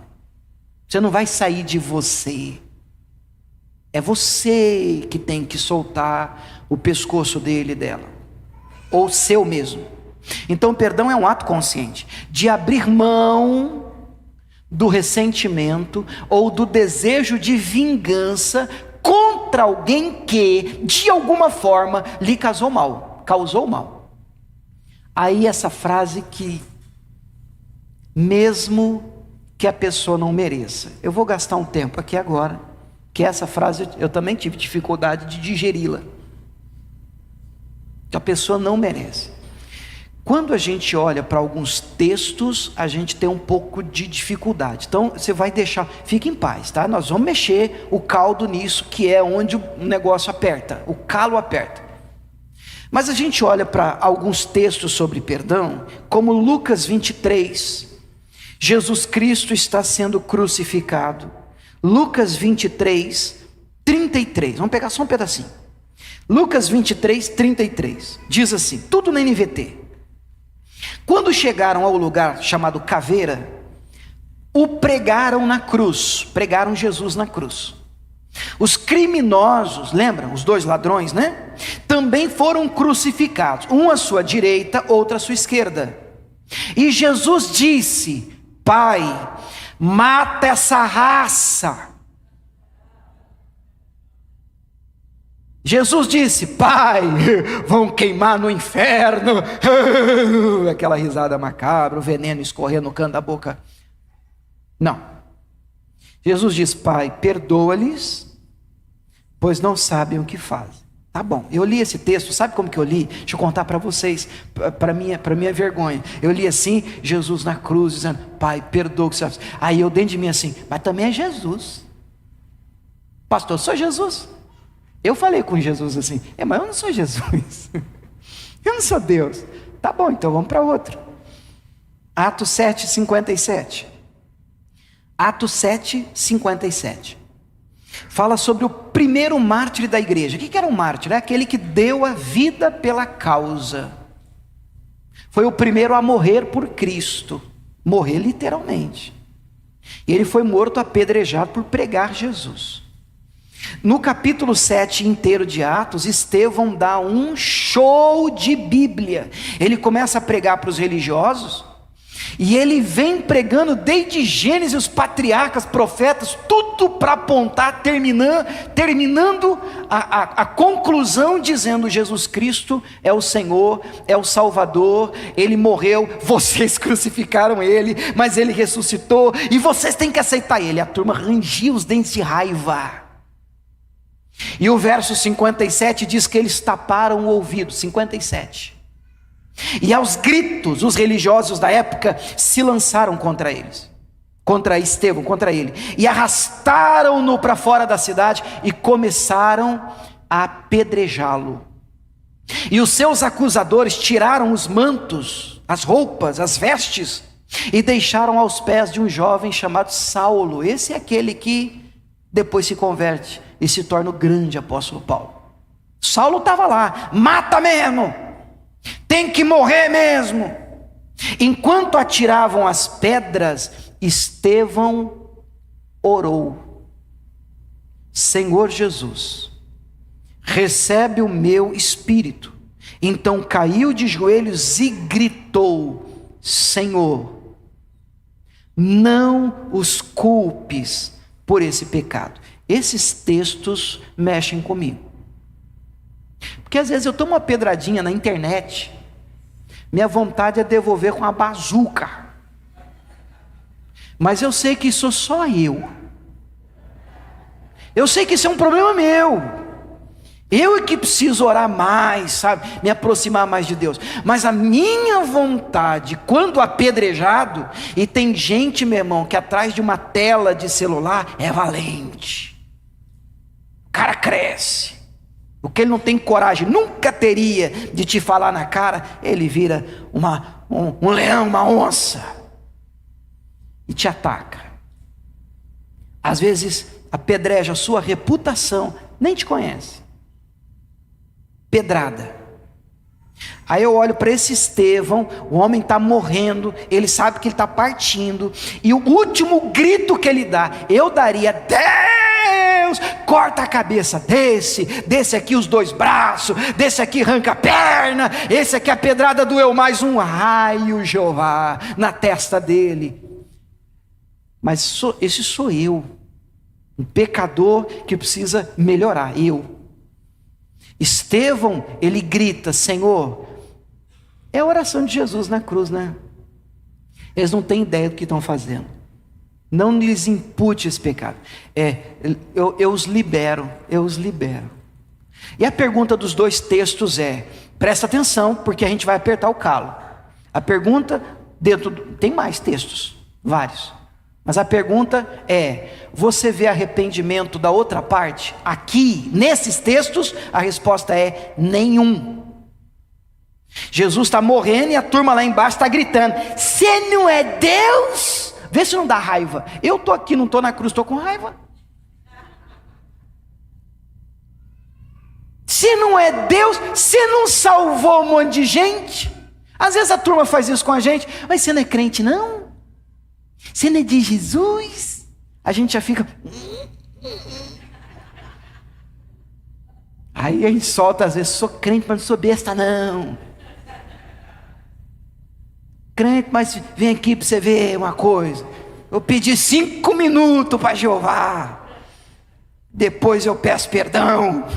você não vai sair de você, É você que tem que soltar o pescoço dele e dela, ou seu mesmo. Então perdão é um ato consciente de abrir mão do ressentimento ou do desejo de vingança contra alguém que de alguma forma lhe causou mal. Aí essa frase que mesmo que a pessoa não mereça, eu vou gastar um tempo aqui agora, que essa frase eu também tive dificuldade de digeri-la, que a pessoa não merece. Quando a gente olha para alguns textos, a gente tem um pouco de dificuldade. Então você vai deixar, fique em paz, tá? Nós vamos mexer o caldo nisso, que é onde o negócio aperta, o calo aperta. Mas a gente olha para alguns textos sobre perdão, como Lucas 23, Jesus Cristo está sendo crucificado. Lucas 23, 33, vamos pegar só um pedacinho. Lucas 23, 33, diz assim, tudo na NVT. Quando chegaram ao lugar chamado Caveira, o pregaram na cruz, pregaram Jesus na cruz. Os criminosos, lembram? Os dois ladrões, né? Também foram crucificados, um à sua direita, outro à sua esquerda. E Jesus disse, Pai, mata essa raça. Jesus disse, Pai, vão queimar no inferno. Aquela risada macabra, o veneno escorrendo no canto da boca. Não. Jesus diz, Pai, perdoa-lhes, pois não sabem o que fazem. Tá bom, eu li esse texto, sabe como que eu li? Deixa eu contar para vocês, para minha vergonha. Eu li assim, Jesus na cruz, dizendo, Pai, perdoa o que você faz. Aí eu dentro de mim assim, mas também é Jesus. Pastor, sou Jesus. Eu falei com Jesus assim, mas eu não sou Jesus, eu não sou Deus. Tá bom, então vamos para outro. Atos 7, 57. Atos 7, 57. Fala sobre o primeiro mártir da igreja. O que era um mártir? É aquele que deu a vida pela causa. Foi o primeiro a morrer por Cristo. Morrer literalmente. E ele foi morto apedrejado por pregar Jesus. No capítulo 7 inteiro de Atos, Estevão dá um show de Bíblia. Ele começa a pregar para os religiosos, e ele vem pregando desde Gênesis, os patriarcas, profetas, tudo para apontar, terminando a conclusão, dizendo, Jesus Cristo é o Senhor, é o Salvador, Ele morreu, vocês crucificaram Ele, mas Ele ressuscitou, e vocês têm que aceitar Ele. A turma rangia os dentes de raiva. E o verso 57 diz que eles taparam o ouvido, 57. E aos gritos, os religiosos da época se lançaram contra eles, contra Estevão, contra ele, e arrastaram-no para fora da cidade e começaram a apedrejá-lo. E os seus acusadores tiraram os mantos, as roupas, as vestes, e deixaram aos pés de um jovem chamado Saulo. Esse é aquele que depois se converte e se torna o grande apóstolo Paulo. Saulo estava lá, mata mesmo, tem que morrer mesmo. Enquanto atiravam as pedras, Estevão orou, Senhor Jesus, recebe o meu espírito. Então caiu de joelhos e gritou, Senhor, não os culpes por esse pecado. Esses textos mexem comigo, porque às vezes eu tomo uma pedradinha na internet, minha vontade é devolver com a bazuca, mas eu sei que sou só eu sei que isso é um problema meu, eu é que preciso orar mais, sabe, me aproximar mais de Deus, mas a minha vontade, quando apedrejado, e tem gente, meu irmão, que atrás de uma tela de celular é valente, o cara cresce, o que ele não tem coragem, nunca teria de te falar na cara, ele vira um leão, uma onça, e te ataca. Às vezes apedreja a sua reputação, nem te conhece. Pedrada. Aí eu olho para esse Estevão, o homem está morrendo, ele sabe que ele está partindo, e o último grito que ele dá, eu daria, Deus, corta a cabeça desse aqui os 2 braços, desse aqui arranca a perna, esse aqui a pedrada doeu mais, um raio, Jeová, na testa dele. Mas esse sou eu, um pecador que precisa melhorar, eu. Estevão, ele grita: Senhor, é a oração de Jesus na cruz, né? Eles não têm ideia do que estão fazendo. Não lhes impute esse pecado. Eu os libero, eu os libero. E a pergunta dos 2 textos presta atenção, porque a gente vai apertar o calo. A pergunta, tem mais textos, vários. Mas a pergunta você vê arrependimento da outra parte? Aqui, nesses textos, a resposta é nenhum. Jesus está morrendo e a turma lá embaixo está gritando: você não é Deus? Vê se não dá raiva. Eu estou aqui, não estou na cruz, estou com raiva. Se não é Deus, você não salvou um monte de gente? Às vezes a turma faz isso com a gente: mas você não é crente não? Você não é de Jesus? A gente já fica... Aí a gente solta às vezes: sou crente, mas não sou besta não. Crente, mas vem aqui para você ver uma coisa. Eu pedi 5 minutos para Jeová, depois eu peço perdão.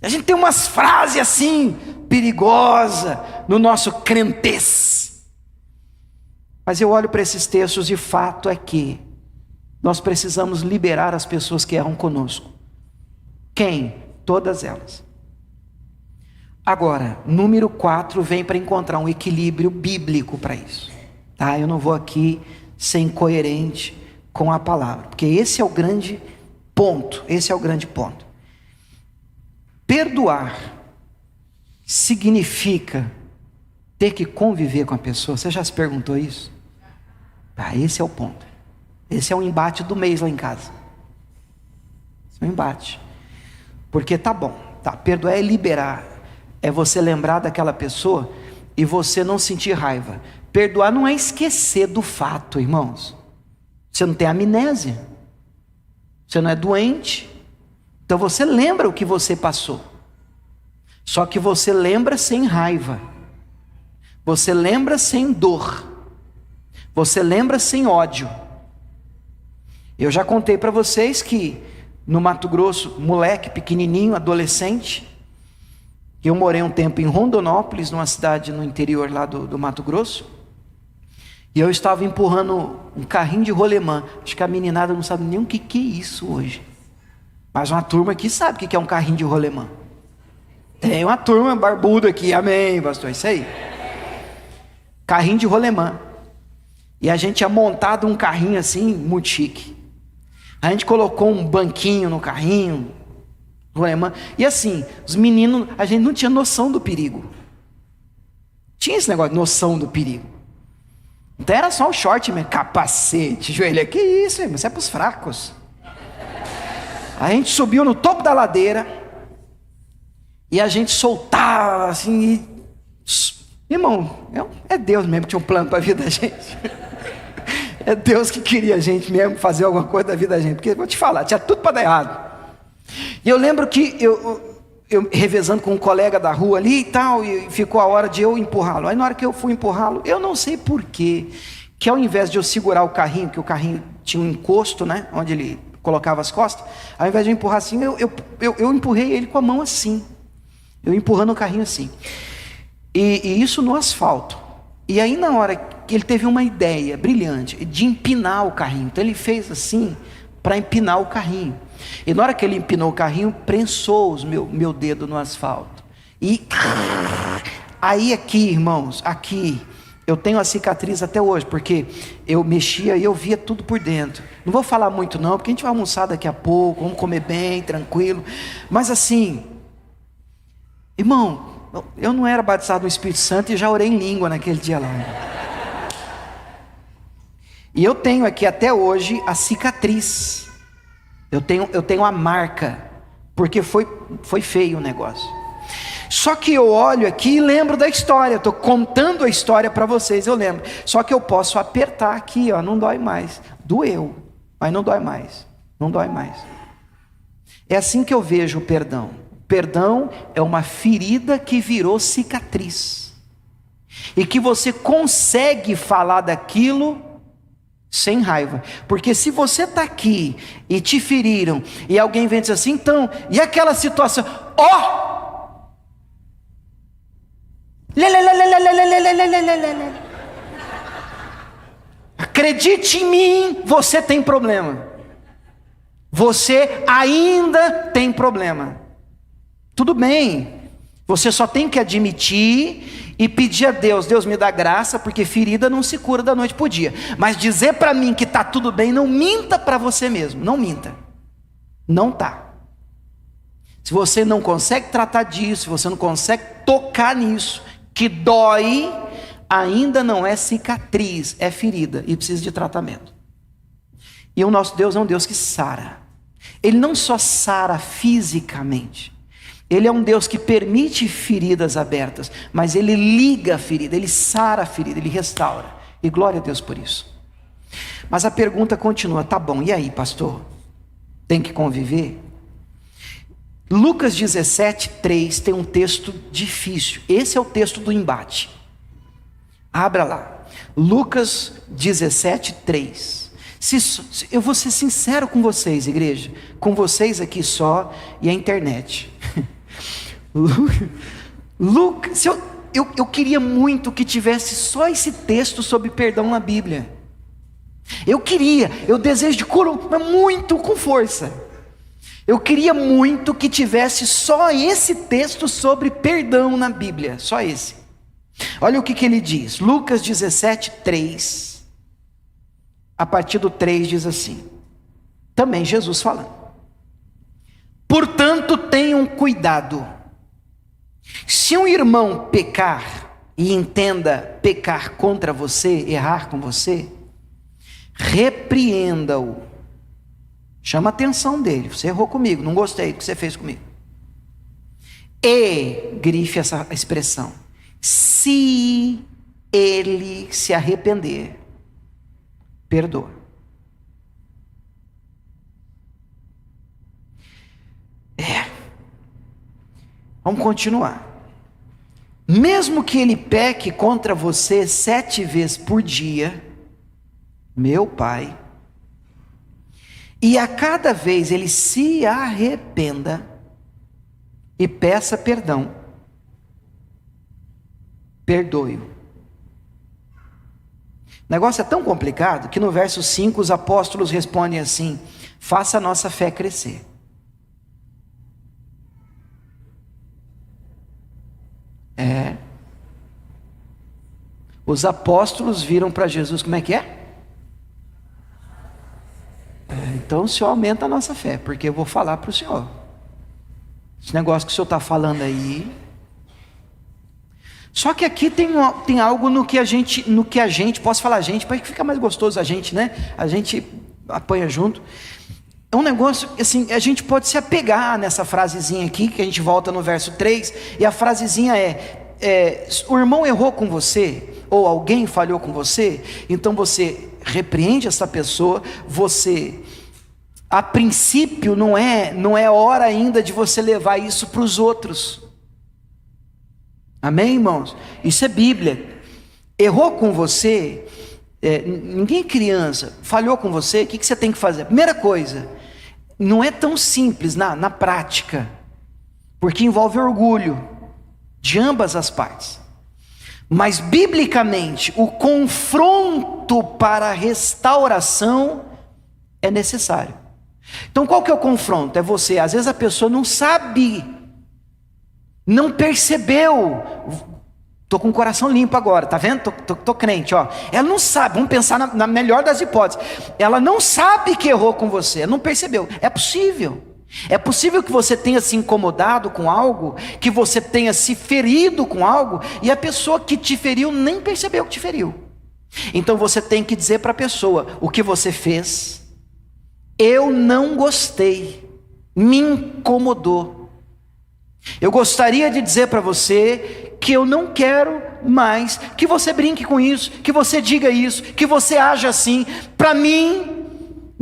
A gente tem umas frases assim, perigosas, no nosso crentez. Mas eu olho para esses textos e fato é que nós precisamos liberar as pessoas que erram conosco. Quem? Todas elas. Agora, número 4 vem para encontrar um equilíbrio bíblico para isso. Tá? Eu não vou aqui ser incoerente com a palavra, porque esse é o grande ponto. Esse é o grande ponto. Perdoar significa ter que conviver com a pessoa. Você já se perguntou isso? Esse é o ponto. Esse é o embate do mês lá em casa. Esse é o embate. Porque tá bom, perdoar é liberar. É você lembrar daquela pessoa e você não sentir raiva. Perdoar não é esquecer do fato, irmãos. Você não tem amnésia. Você não é doente. Então você lembra o que você passou. Só que você lembra sem raiva. Você lembra sem dor. Você lembra sem ódio. Eu já contei para vocês que no Mato Grosso, moleque pequenininho, adolescente, eu morei um tempo em Rondonópolis, numa cidade no interior lá do Mato Grosso, e eu estava empurrando um carrinho de rolemã. Acho que a meninada não sabe nem o que é isso hoje, mas uma turma aqui sabe o que é um carrinho de rolemã. Tem uma turma barbuda aqui, amém, pastor, isso aí. Carrinho de rolemã. E a gente tinha montado um carrinho assim, muito chique. A gente colocou um banquinho no carrinho, rolemã. E assim, os meninos, a gente não tinha noção do perigo. Tinha esse negócio de noção do perigo. Então era só o short mesmo, capacete, joelho. Que isso, irmão? Isso é para os fracos. A gente subiu no topo da ladeira e a gente soltava assim. Irmão, é Deus mesmo que tinha um plano para a vida da gente. É Deus que queria a gente mesmo fazer alguma coisa da vida da gente. Porque vou te falar, tinha tudo para dar errado. E eu lembro que eu revezando com um colega da rua ali e tal, e ficou a hora de eu empurrá-lo. Aí na hora que eu fui empurrá-lo, eu não sei porquê, que ao invés de eu segurar o carrinho, que o carrinho tinha um encosto, né, onde ele colocava as costas, ao invés de eu empurrar assim, eu empurrei ele com a mão assim. Eu empurrando o carrinho assim. E isso no asfalto. E aí na hora que ele teve uma ideia brilhante de empinar o carrinho, então ele fez assim para empinar o carrinho. E na hora que ele empinou o carrinho, prensou meu dedo no asfalto. E aí aqui, irmãos, aqui eu tenho a cicatriz até hoje, porque eu mexia e eu via tudo por dentro. Não vou falar muito não, porque a gente vai almoçar daqui a pouco, vamos comer bem, tranquilo. Mas assim, irmão, eu não era batizado no Espírito Santo e já orei em língua naquele dia lá. E eu tenho aqui até hoje a cicatriz. Eu tenho a marca, porque foi feio o negócio. Só que eu olho aqui e lembro da história. Estou contando a história para vocês, eu lembro. Só que eu posso apertar aqui, ó, não dói mais. Doeu, mas não dói mais. Não dói mais. É assim que eu vejo o perdão. O perdão é uma ferida que virou cicatriz. E que você consegue falar daquilo sem raiva. Porque se você está aqui e te feriram, e alguém vem dizer assim, então, e aquela situação? Acredite em mim, você tem problema. Você ainda tem problema. Tudo bem. Você só tem que admitir e pedir a Deus, Deus me dá graça, porque ferida não se cura da noite para o dia. Mas dizer para mim que está tudo bem, não minta para você mesmo, não minta. Não está. Se você não consegue tratar disso, se você não consegue tocar nisso, que dói, ainda não é cicatriz, é ferida e precisa de tratamento. E o nosso Deus é um Deus que sara. Ele não só sara fisicamente, Ele é um Deus que permite feridas abertas, mas Ele liga a ferida, Ele sara a ferida, Ele restaura. E glória a Deus por isso. Mas a pergunta continua, tá bom, e aí, pastor? Tem que conviver? Lucas 17:3 tem um texto difícil. Esse é o texto do embate. Abra lá. Lucas 17:3. Eu vou ser sincero com vocês, igreja. Com vocês aqui só e a internet. Lucas, eu queria muito que tivesse só esse texto sobre perdão na Bíblia. Eu desejo de cura, mas muito com força. Eu queria muito que tivesse só esse texto sobre perdão na Bíblia, só esse. Olha o que ele diz, Lucas 17:3, a partir do 3 diz assim, também Jesus falando: portanto tenham cuidado, se um irmão pecar, e entenda pecar contra você, errar com você, repreenda-o, chama a atenção dele, você errou comigo, não gostei do que você fez comigo, e, grife essa expressão, se ele se arrepender, perdoa. Vamos continuar. Mesmo que ele peque contra você 7 vezes por dia, meu Pai, e a cada vez ele se arrependa e peça perdão, perdoe-o. O negócio é tão complicado que no verso 5 os apóstolos respondem assim: faça a nossa fé crescer. Os apóstolos viram para Jesus, como é que é? Então o Senhor aumenta a nossa fé, porque eu vou falar para o Senhor. Esse negócio que o Senhor está falando aí. Só que aqui tem algo no que a gente, posso falar gente, para que fica mais gostoso a gente, né? A gente apanha junto. É um negócio, assim, a gente pode se apegar nessa frasezinha aqui, que a gente volta no verso 3, e a frasezinha o irmão errou com você, ou alguém falhou com você, então você repreende essa pessoa, você, a princípio, não é hora ainda de você levar isso para os outros. Amém, irmãos? Isso é Bíblia. Errou com você, ninguém é criança, falhou com você, o que você tem que fazer? Primeira coisa, não é tão simples na prática, porque envolve orgulho de ambas as partes. Mas biblicamente, o confronto para a restauração é necessário. Então qual que é o confronto? É você, às vezes a pessoa não sabe, não percebeu. Estou com o coração limpo agora, tá vendo? Tô crente, ó. Ela não sabe, vamos pensar na melhor das hipóteses. Ela não sabe que errou com você, ela não percebeu. É possível. É possível que você tenha se incomodado com algo, que você tenha se ferido com algo, e a pessoa que te feriu nem percebeu que te feriu. Então você tem que dizer para a pessoa: o que você fez, eu não gostei, me incomodou. Eu gostaria de dizer para você que eu não quero mais que você brinque com isso, que você diga isso, que você haja assim. Para mim,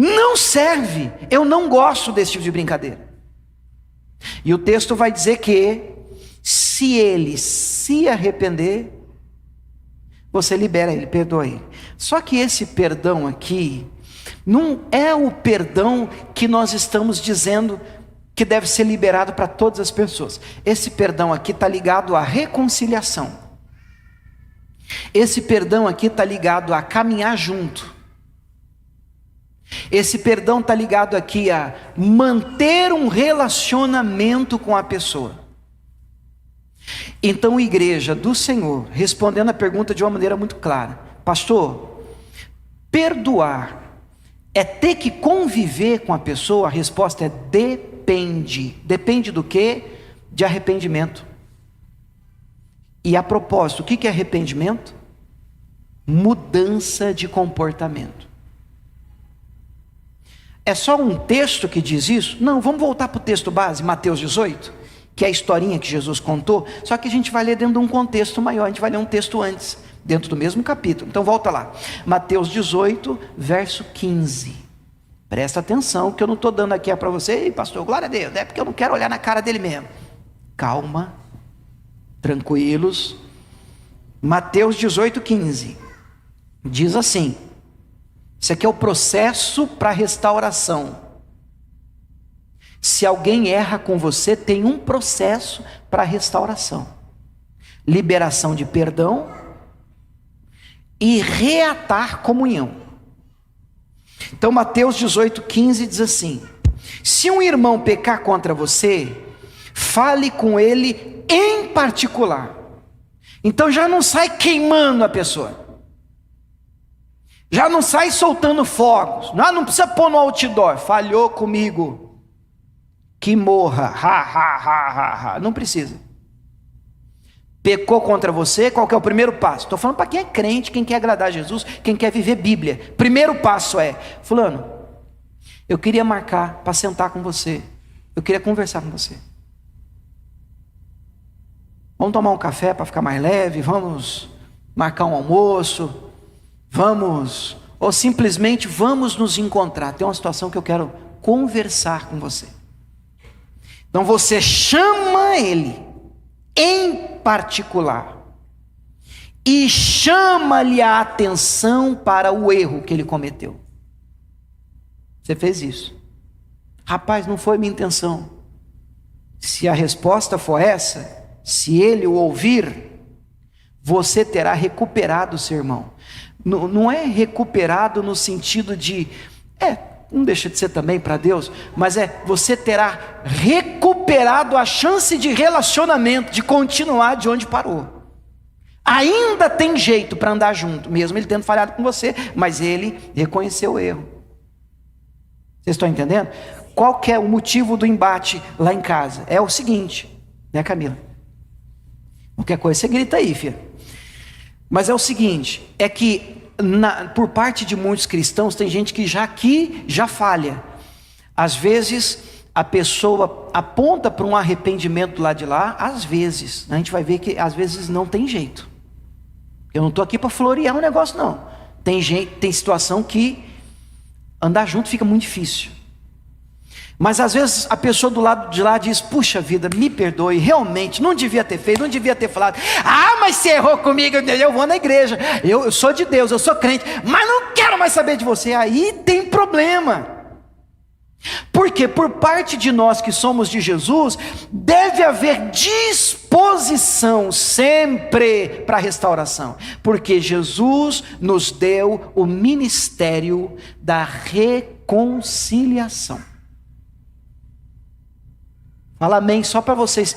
Não serve. Eu não gosto desse tipo de brincadeira. E o texto vai dizer que se ele se arrepender, você libera ele, perdoa ele. Só que esse perdão aqui não é o perdão que nós estamos dizendo que deve ser liberado para todas as pessoas. Esse perdão aqui está ligado à reconciliação. Esse perdão aqui está ligado a caminhar junto. Esse perdão está ligado aqui a manter um relacionamento com a pessoa. Então, igreja do Senhor, respondendo a pergunta de uma maneira muito clara: pastor, perdoar é ter que conviver com a pessoa? A resposta é depende. Depende do quê? De arrependimento. E a propósito, o que é arrependimento? Mudança de comportamento. É só um texto que diz isso? Não, vamos voltar para o texto base, Mateus 18, que é a historinha que Jesus contou, só que a gente vai ler dentro de um contexto maior, a gente vai ler um texto antes, dentro do mesmo capítulo. Então volta lá, Mateus 18, verso 15. Presta atenção, que eu não estou dando aqui para você: ei, pastor, glória a Deus, é porque eu não quero olhar na cara dele mesmo. Calma, tranquilos. Mateus 18, 15, diz assim, isso aqui é o processo para restauração. Se alguém erra com você, tem um processo para restauração: liberação de perdão e reatar comunhão. Então Mateus 18, 15 diz assim: se um irmão pecar contra você, fale com ele em particular. Então já não sai queimando a pessoa, já não sai soltando fogos, não precisa pôr no outdoor: falhou comigo, que morra, ha, ha, ha, ha, ha. Não precisa. Pecou contra você, qual que é o primeiro passo? Estou falando para quem é crente, quem quer agradar a Jesus, quem quer viver Bíblia. Primeiro passo é: fulano, eu queria marcar para sentar com você, eu queria conversar com você. Vamos tomar um café para ficar mais leve, vamos marcar um almoço, vamos, ou simplesmente vamos nos encontrar. Tem uma situação que eu quero conversar com você. Então você chama ele em particular e chama-lhe a atenção para o erro que ele cometeu. Você fez isso. Rapaz, não foi minha intenção. Se a resposta for essa, se ele o ouvir, você terá recuperado o seu irmão. Não é recuperado no sentido de, não deixa de ser também para Deus, mas você terá recuperado a chance de relacionamento, de continuar de onde parou. Ainda tem jeito para andar junto, mesmo ele tendo falhado com você, mas ele reconheceu o erro. Vocês estão entendendo? Qual que é o motivo do embate lá em casa? É o seguinte, né, Camila? Qualquer coisa você grita aí, filha. Mas é o seguinte, é que por parte de muitos cristãos tem gente que já falha. Às vezes a pessoa aponta para um arrependimento lá de lá, às vezes a gente vai ver que às vezes não tem jeito. Eu não estou aqui para florear um negócio, não. Tem situação que andar junto fica muito difícil. Mas às vezes a pessoa do lado de lá diz: puxa vida, me perdoe, realmente não devia ter feito, não devia ter falado. Mas você errou comigo, eu vou na igreja, eu sou de Deus, eu sou crente, mas não quero mais saber de você. Aí tem problema. Porque por parte de nós que somos de Jesus, deve haver disposição sempre para a restauração. Porque Jesus nos deu o ministério da reconciliação. Fala amém, só para vocês,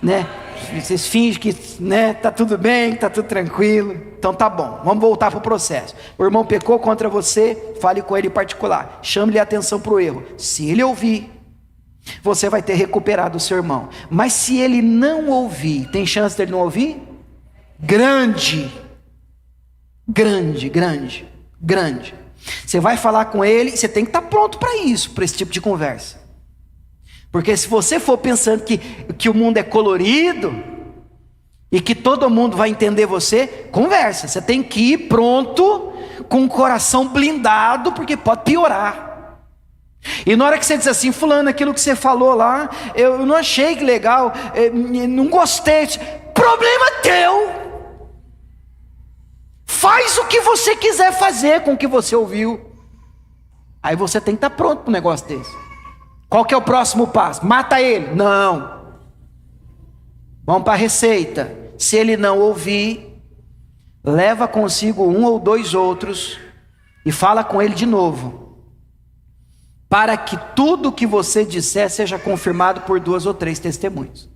né? Vocês fingem que, né? Tá tudo bem, tá tudo tranquilo. Então tá bom, vamos voltar para o processo. O irmão pecou contra você, fale com ele em particular. Chame-lhe a atenção para o erro. Se ele ouvir, você vai ter recuperado o seu irmão. Mas se ele não ouvir, tem chance dele não ouvir? Grande. Você vai falar com ele, você tem que estar pronto para isso, para esse tipo de conversa. Porque se você for pensando que o mundo é colorido e que todo mundo vai entender você, conversa. Você tem que ir pronto, com o coração blindado, porque pode piorar. E na hora que você diz assim, fulano, aquilo que você falou lá, eu não achei que legal, não gostei. Problema teu. Faz o que você quiser fazer com o que você ouviu. Aí você tem que estar pronto para um negócio desse. Qual que é o próximo passo? Mata ele? Não. Vamos para a receita. Se ele não ouvir, leva consigo um ou dois outros e fala com ele de novo, para que tudo o que você disser seja confirmado por 2 ou 3 testemunhos.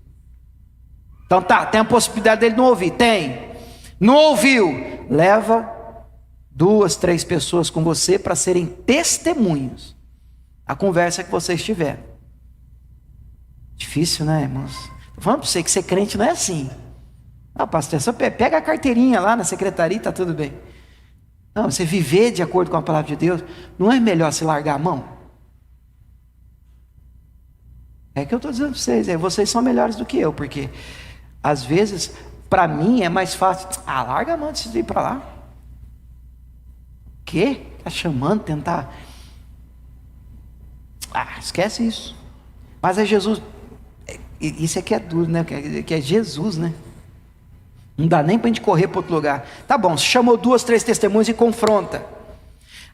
Então tem a possibilidade dele não ouvir? Tem. Não ouviu? Leva 2, 3 pessoas com você para serem testemunhos a conversa que vocês tiveram. Difícil, né, irmãos? Estou falando para você que ser crente não é assim. Ah, pastor, só pega a carteirinha lá na secretaria e está tudo bem. Não, você viver de acordo com a palavra de Deus, não é melhor se largar a mão? É que eu estou dizendo para vocês, vocês são melhores do que eu, porque às vezes, para mim é mais fácil, larga a mão antes de ir para lá. O quê? Está chamando, tentar... esquece isso. Mas é Jesus, isso aqui é duro, né? Que é Jesus, né? Não dá nem para a gente correr para outro lugar. Tá bom, chamou 2, 3 testemunhos e confronta.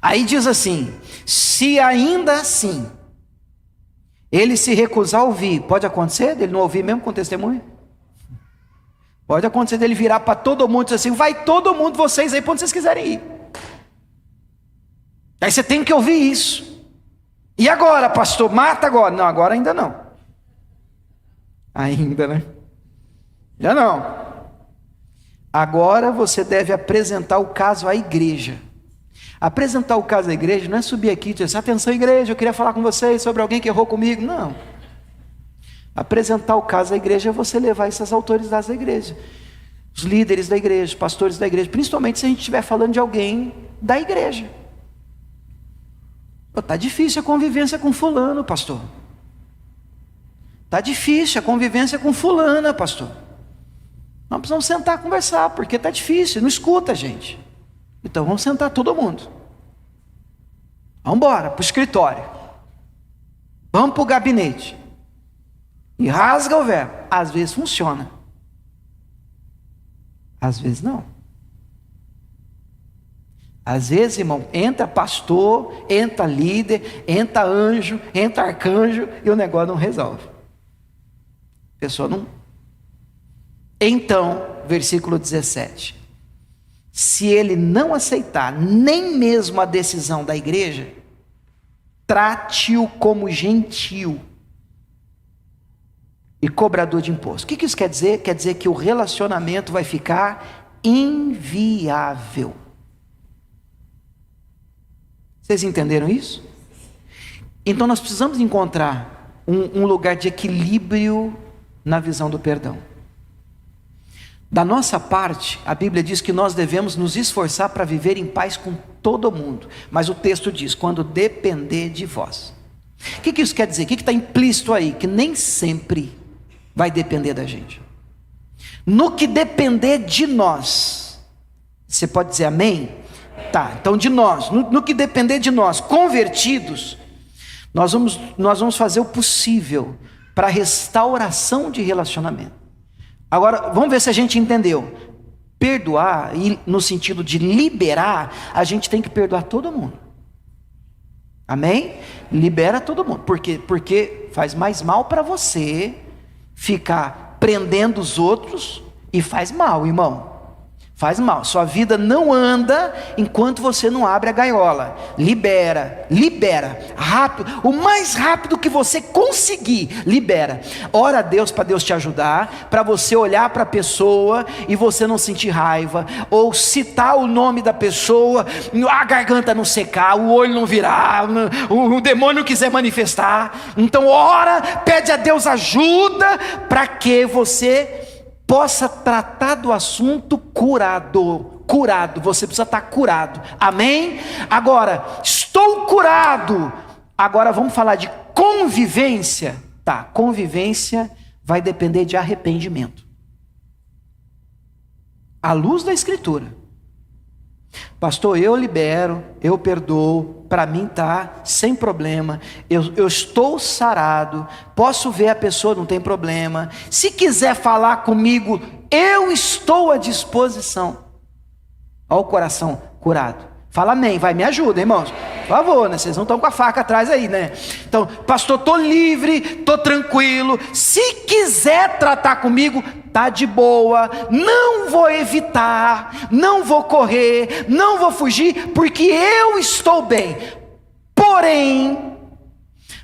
Aí diz assim: se ainda assim ele se recusar a ouvir, pode acontecer dele não ouvir mesmo com testemunho? Pode acontecer dele virar para todo mundo e dizer assim: vai todo mundo, vocês aí para onde vocês quiserem ir. Aí você tem que ouvir isso. E agora, pastor, mata agora? Não, agora ainda não. Ainda, né? Já não. Agora você deve apresentar o caso à igreja. Apresentar o caso à igreja não é subir aqui e dizer: atenção, igreja, eu queria falar com vocês sobre alguém que errou comigo. Não. Apresentar o caso à igreja é você levar essas autoridades da igreja, os líderes da igreja, os pastores da igreja, principalmente se a gente estiver falando de alguém da igreja. Está difícil a convivência com fulano, pastor. Está difícil a convivência com fulana, pastor. Nós precisamos sentar e conversar, porque está difícil, não escuta a gente. Então vamos sentar todo mundo. Vamos embora para o escritório. Vamos para o gabinete. E rasga o verbo. Às vezes funciona. Às vezes não. Às vezes, irmão, entra pastor, entra líder, entra anjo, entra arcanjo e o negócio não resolve. A pessoa não... Então, versículo 17. Se ele não aceitar nem mesmo a decisão da igreja, trate-o como gentil e cobrador de imposto. O que isso quer dizer? Quer dizer que o relacionamento vai ficar inviável. Vocês entenderam isso? Então nós precisamos encontrar um lugar de equilíbrio na visão do perdão. Da nossa parte, a Bíblia diz que nós devemos nos esforçar para viver em paz com todo mundo. Mas o texto diz: quando depender de vós. O que isso quer dizer? O que está implícito aí? Que nem sempre vai depender da gente. No que depender de nós, você pode dizer amém? Tá, então de nós, no que depender de nós, convertidos, nós vamos fazer o possível para a restauração de relacionamento. Agora, vamos ver se a gente entendeu. Perdoar, no sentido de liberar, a gente tem que perdoar todo mundo. Amém? Libera todo mundo. Por quê? Porque faz mais mal para você ficar prendendo os outros, e faz mal, irmão. Faz mal. Sua vida não anda enquanto você não abre a gaiola. Libera, rápido, o mais rápido que você conseguir, libera. Ora a Deus para Deus te ajudar, para você olhar para a pessoa e você não sentir raiva, ou citar o nome da pessoa, a garganta não secar, o olho não virar, o demônio não quiser manifestar. Então ora, pede a Deus ajuda para que você possa tratar do assunto curado, você precisa estar curado, amém? Agora, estou curado, agora vamos falar de convivência, tá, convivência vai depender de arrependimento, à luz da escritura. Pastor, eu libero, eu perdoo, para mim tá sem problema, eu estou sarado, posso ver a pessoa, não tem problema, se quiser falar comigo, eu estou à disposição. Olha o coração curado. Fala amém, vai, me ajuda, irmãos, por favor, né? Vocês não estão com a faca atrás aí, né? Então, pastor, estou livre, estou tranquilo, se quiser tratar comigo, tá de boa, não vou evitar, não vou correr, não vou fugir, porque eu estou bem. Porém,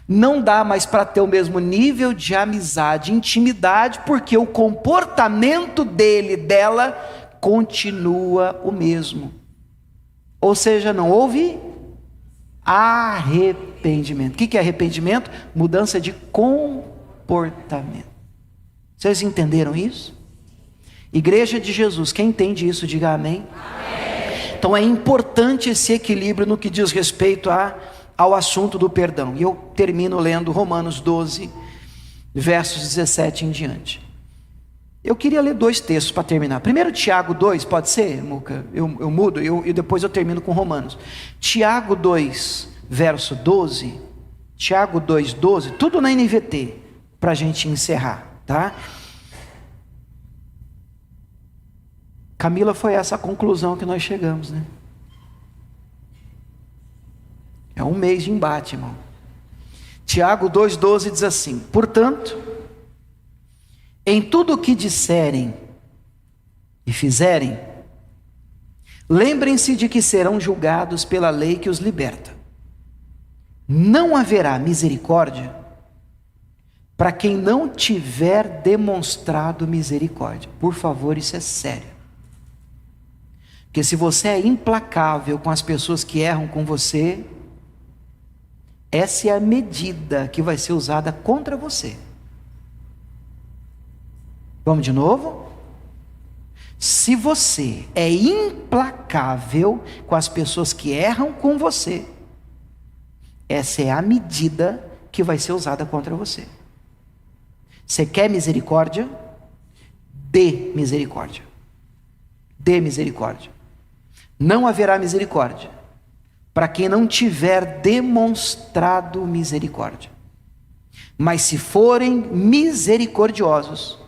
não dá mais para ter o mesmo nível de amizade, intimidade, porque o comportamento dele, dela, continua o mesmo. Ou seja, não houve arrependimento. O que é arrependimento? Mudança de comportamento. Vocês entenderam isso? Igreja de Jesus, quem entende isso, diga amém. Amém. Então é importante esse equilíbrio no que diz respeito ao assunto do perdão. E eu termino lendo Romanos 12, versos 17 em diante. Eu queria ler 2 textos para terminar. Primeiro Tiago 2, pode ser, Muca? Eu mudo e depois eu termino com Romanos. Tiago 2, verso 12. Tiago 2, 12, tudo na NVT, para a gente encerrar, tá? Camila, foi essa a conclusão que nós chegamos, né? É um mês de embate, irmão. Tiago 2,12 diz assim: portanto, em tudo o que disserem e fizerem, lembrem-se de que serão julgados pela lei que os liberta. Não haverá misericórdia para quem não tiver demonstrado misericórdia. Por favor, isso é sério. Porque se você é implacável com as pessoas que erram com você, essa é a medida que vai ser usada contra você. Vamos de novo? Se você é implacável com as pessoas que erram com você, essa é a medida que vai ser usada contra você. Você quer misericórdia? Dê misericórdia. Dê misericórdia. Não haverá misericórdia para quem não tiver demonstrado misericórdia. Mas se forem misericordiosos,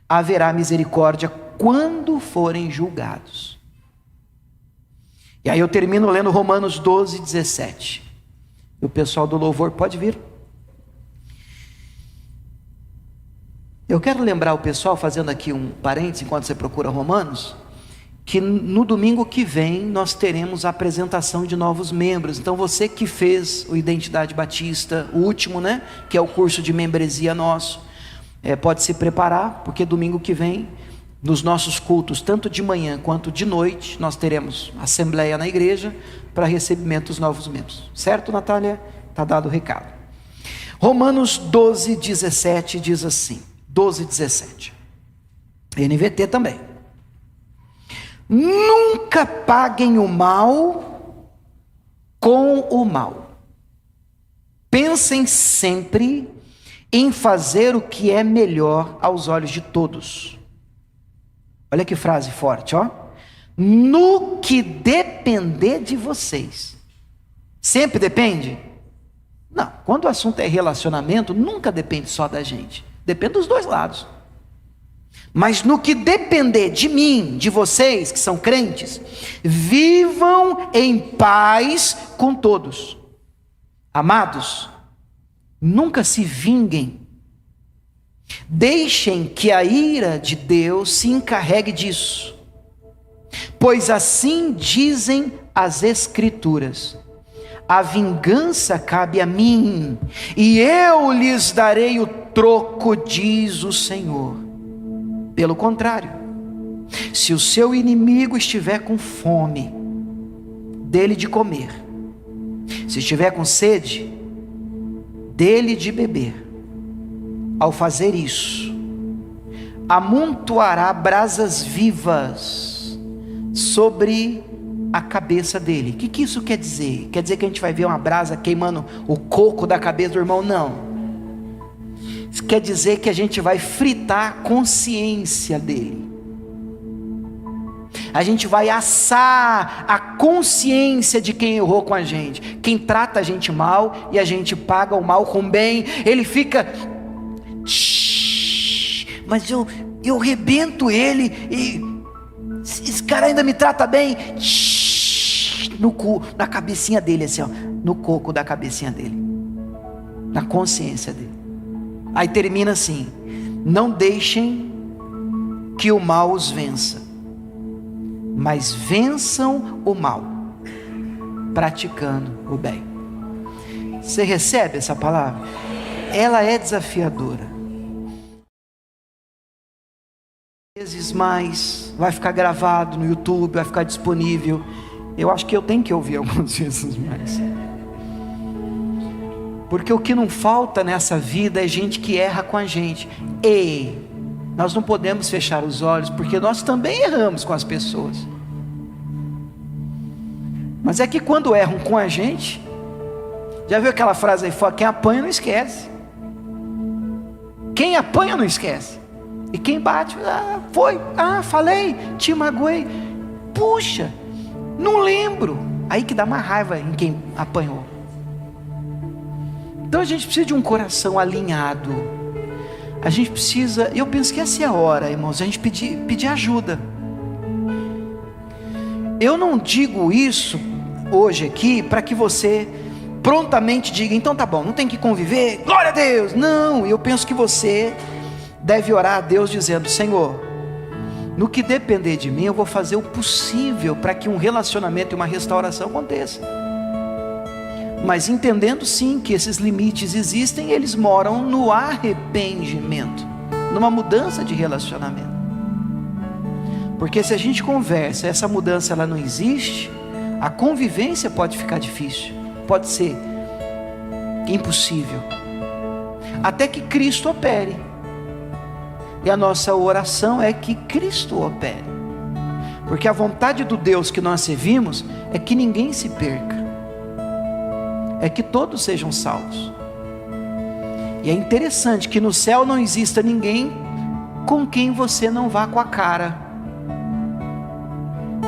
haverá misericórdia quando forem julgados. E aí eu termino lendo Romanos 12, 17. E o pessoal do louvor pode vir. Eu quero lembrar o pessoal, fazendo aqui um parênteses enquanto você procura Romanos, que no domingo que vem nós teremos a apresentação de novos membros. Então você que fez o Identidade Batista, o último, né, que é o curso de membresia nosso, pode se preparar, porque domingo que vem, nos nossos cultos, tanto de manhã quanto de noite, nós teremos assembleia na igreja para recebimento dos novos membros. Certo, Natália? Está dado o recado. Romanos 12, 17 diz assim, 12, 17. NVT também. Nunca paguem o mal com o mal. Pensem sempre em fazer o que é melhor aos olhos de todos. Olha que frase forte, ó. No que depender de vocês. Sempre depende? Não, quando o assunto é relacionamento, nunca depende só da gente. Depende dos dois lados. Mas no que depender de mim, de vocês que são crentes, vivam em paz com todos. Amados, nunca se vinguem. Deixem que a ira de Deus se encarregue disso. Pois assim dizem as Escrituras: a vingança cabe a mim, e eu lhes darei o troco, diz o Senhor. Pelo contrário, se o seu inimigo estiver com fome, dê-lhe de comer. Se estiver com sede, dê-lhe de beber. Ao fazer isso, amontoará brasas vivas sobre a cabeça dele. O que isso quer dizer? Quer dizer que a gente vai ver uma brasa queimando o coco da cabeça do irmão? Não. Isso quer dizer que a gente vai fritar a consciência dele. A gente vai assar a consciência de quem errou com a gente. Quem trata a gente mal e a gente paga o mal com bem, ele fica... Mas eu rebento ele e esse cara ainda me trata bem. No cu, na cabecinha dele assim, ó, no coco da cabecinha dele, na consciência dele. Aí termina assim: não deixem que o mal os vença, mas vençam o mal praticando o bem. Você recebe essa palavra? Ela é desafiadora. Vezes mais, vai ficar gravado no YouTube, vai ficar disponível. Eu acho que eu tenho que ouvir algumas vezes mais, porque o que não falta nessa vida é gente que erra com a gente. E nós não podemos fechar os olhos, porque nós também erramos com as pessoas. Mas é que quando erram com a gente, já viu aquela frase aí fora? Quem apanha não esquece. Quem apanha não esquece. E quem bate, falei, te magoei, puxa, não lembro. Aí que dá uma raiva em quem apanhou. Então a gente precisa de um coração alinhado. A gente precisa, eu penso que essa é a hora, irmãos, a gente pedir ajuda. Eu não digo isso hoje aqui para que você prontamente diga, então tá bom, não tem que conviver, glória a Deus. Não, eu penso que você deve orar a Deus dizendo: Senhor, no que depender de mim, eu vou fazer o possível para que um relacionamento e uma restauração aconteça. Mas entendendo sim que esses limites existem, eles moram no arrependimento, numa mudança de relacionamento. Porque se a gente conversa, essa mudança ela não existe, a convivência pode ficar difícil, pode ser impossível, até que Cristo opere. E a nossa oração é que Cristo opere, porque a vontade do Deus que nós servimos é que ninguém se perca, é que todos sejam salvos. E é interessante que no céu não exista ninguém com quem você não vá com a cara,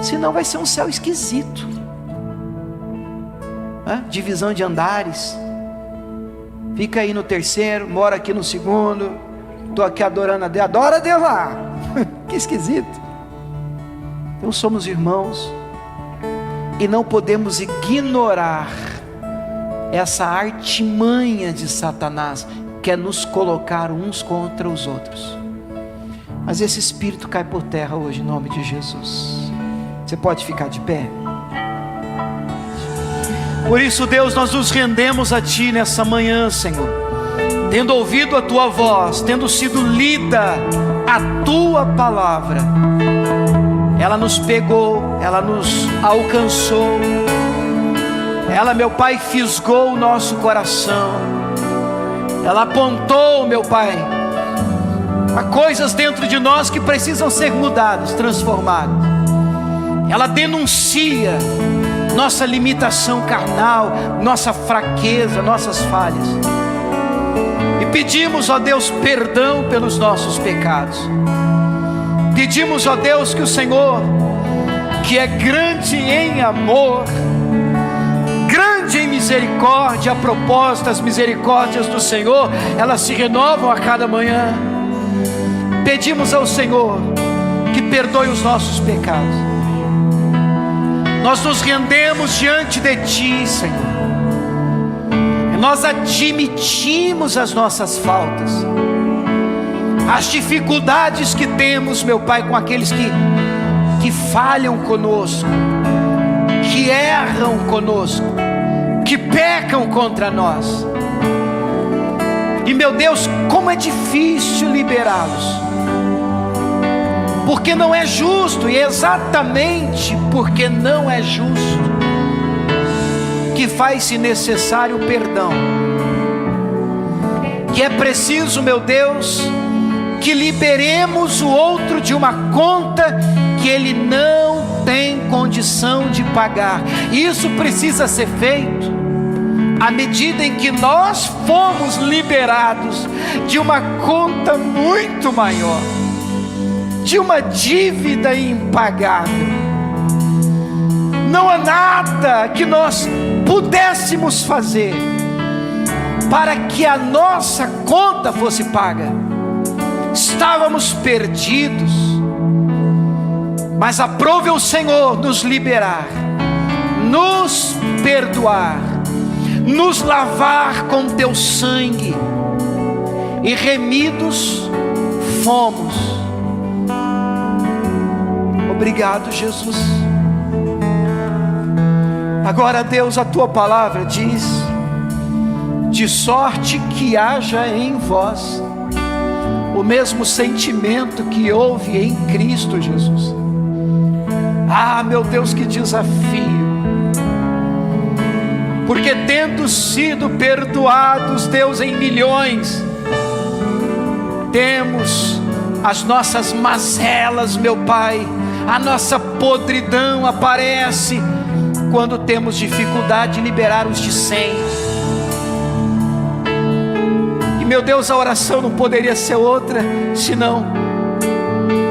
senão vai ser um céu esquisito, divisão de andares, fica aí no terceiro, mora aqui no segundo, estou aqui adorando a Deus, adora a Deus lá, que esquisito. Então somos irmãos, e não podemos ignorar essa artimanha de Satanás, que é nos colocar uns contra os outros. Mas esse espírito cai por terra hoje, em nome de Jesus. Você pode ficar de pé? Por isso, Deus, nós nos rendemos a Ti nessa manhã, Senhor, tendo ouvido a Tua voz, tendo sido lida a Tua palavra. Ela nos pegou, ela nos alcançou, ela, meu Pai, fisgou o nosso coração, ela apontou, meu Pai, a coisas dentro de nós que precisam ser mudadas, transformadas. Ela denuncia nossa limitação carnal, nossa fraqueza, nossas falhas. E pedimos, ó Deus, perdão pelos nossos pecados. Pedimos, ó Deus, que o Senhor, que é grande em amor, grande em misericórdia, a propósito, as misericórdias do Senhor, elas se renovam a cada manhã. Pedimos ao Senhor que perdoe os nossos pecados. Nós nos rendemos diante de Ti, Senhor. Nós admitimos as nossas faltas, as dificuldades que temos, meu Pai, com aqueles que falham conosco, que erram conosco, que pecam contra nós. E, meu Deus, como é difícil liberá-los, porque não é justo, e exatamente porque não é justo que faz-se necessário o perdão, que é preciso, meu Deus, que liberemos o outro de uma conta que ele não tem condição de pagar. Isso precisa ser feito à medida em que nós fomos liberados de uma conta muito maior. de uma dívida impagável. Não há nada que nós pudéssemos fazer para que a nossa conta fosse paga. Estávamos perdidos, mas aprove o Senhor nos liberar, nos perdoar, nos lavar com teu sangue, e remidos fomos. Obrigado, Jesus. Agora, Deus, a tua palavra diz: de sorte que haja em vós o mesmo sentimento que houve em Cristo Jesus. Ah, meu Deus, que desafio! Porque tendo sido perdoados, Deus, em milhões, temos as nossas mazelas, meu Pai, a nossa podridão aparece quando temos dificuldade de liberar os de 100. E, meu Deus, a oração não poderia ser outra, senão: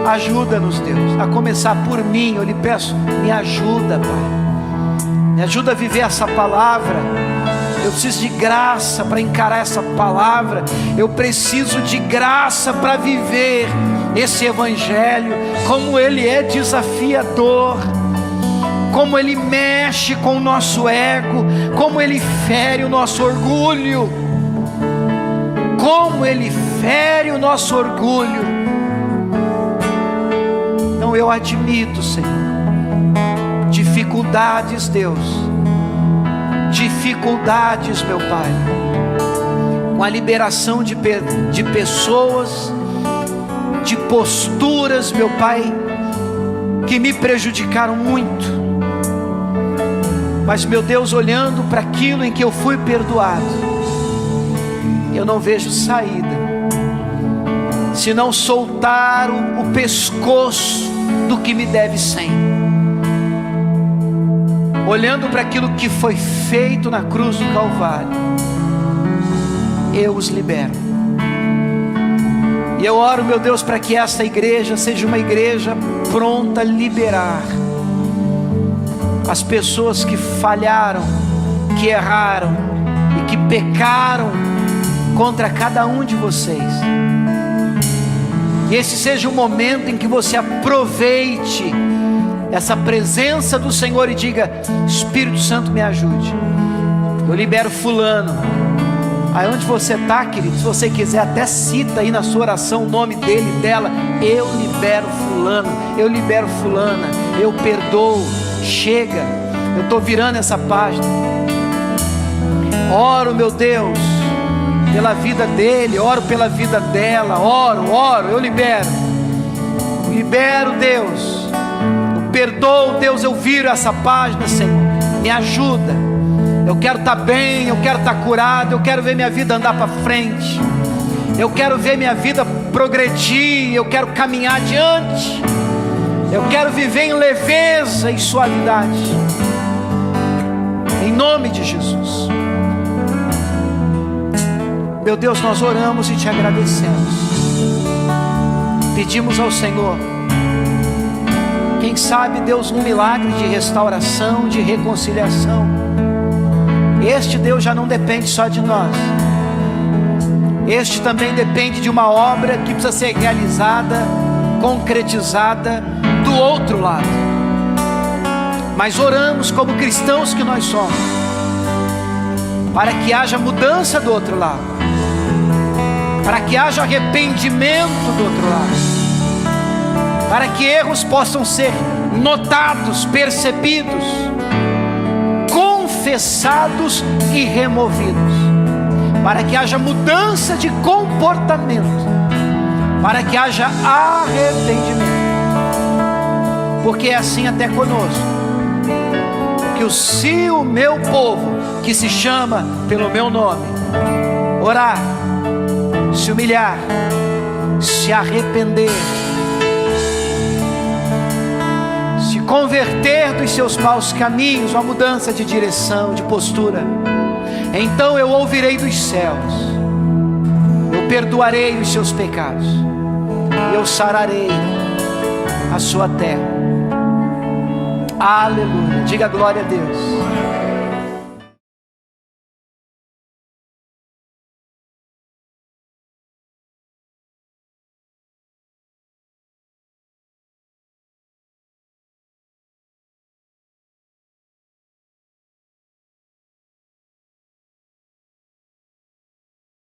ajuda-nos, Deus, a começar por mim. Eu lhe peço, me ajuda, Pai, me ajuda a viver essa palavra. Eu preciso de graça para encarar essa palavra. Eu preciso de graça para viver esse evangelho. Como ele é desafiador, como ele mexe com o nosso ego, como ele fere o nosso orgulho, como ele fere o nosso orgulho. Então eu admito, Senhor, dificuldades, Deus, dificuldades, meu Pai, com a liberação de pessoas, de posturas, meu Pai, que me prejudicaram muito. Mas, meu Deus, olhando para aquilo em que eu fui perdoado, eu não vejo saída, se não soltar o pescoço do que me deve 100. Olhando para aquilo que foi feito na cruz do Calvário, eu os libero. E eu oro, meu Deus, para que esta igreja seja uma igreja pronta a liberar as pessoas que falharam, que erraram e que pecaram contra cada um de vocês. E esse seja o momento em que você aproveite essa presença do Senhor e diga: Espírito Santo, me ajude. Eu libero fulano. Aí onde você está, querido, se você quiser, até cita aí na sua oração o nome dele, dela. Eu libero fulano, eu libero fulana, eu perdoo. Chega, eu estou virando essa página. Oro, meu Deus, pela vida dele, oro pela vida dela, oro, eu libero, Deus, eu perdoo, Deus, eu viro essa página, Senhor, me ajuda. Eu quero estar bem, eu quero estar curado, eu quero ver minha vida andar para frente, eu quero ver minha vida progredir, eu quero caminhar adiante, eu quero viver em leveza e suavidade, em nome de Jesus. Meu Deus, nós oramos e te agradecemos, pedimos ao Senhor, quem sabe, Deus, um milagre de restauração, de reconciliação. Este, Deus, já não depende só de nós, este também depende de uma obra que precisa ser realizada, concretizada do outro lado. Mas oramos como cristãos que nós somos, para que haja mudança do outro lado, para que haja arrependimento do outro lado, para que erros possam ser notados, percebidos, confessados e removidos, para que haja mudança de comportamento, para que haja arrependimento, porque é assim até conosco, que se o meu povo, que se chama pelo meu nome, orar, se humilhar, se arrepender, se converter dos seus maus caminhos, uma mudança de direção, de postura, então eu ouvirei dos céus, eu perdoarei os seus pecados, eu sararei a sua terra. Aleluia. Diga glória a Deus.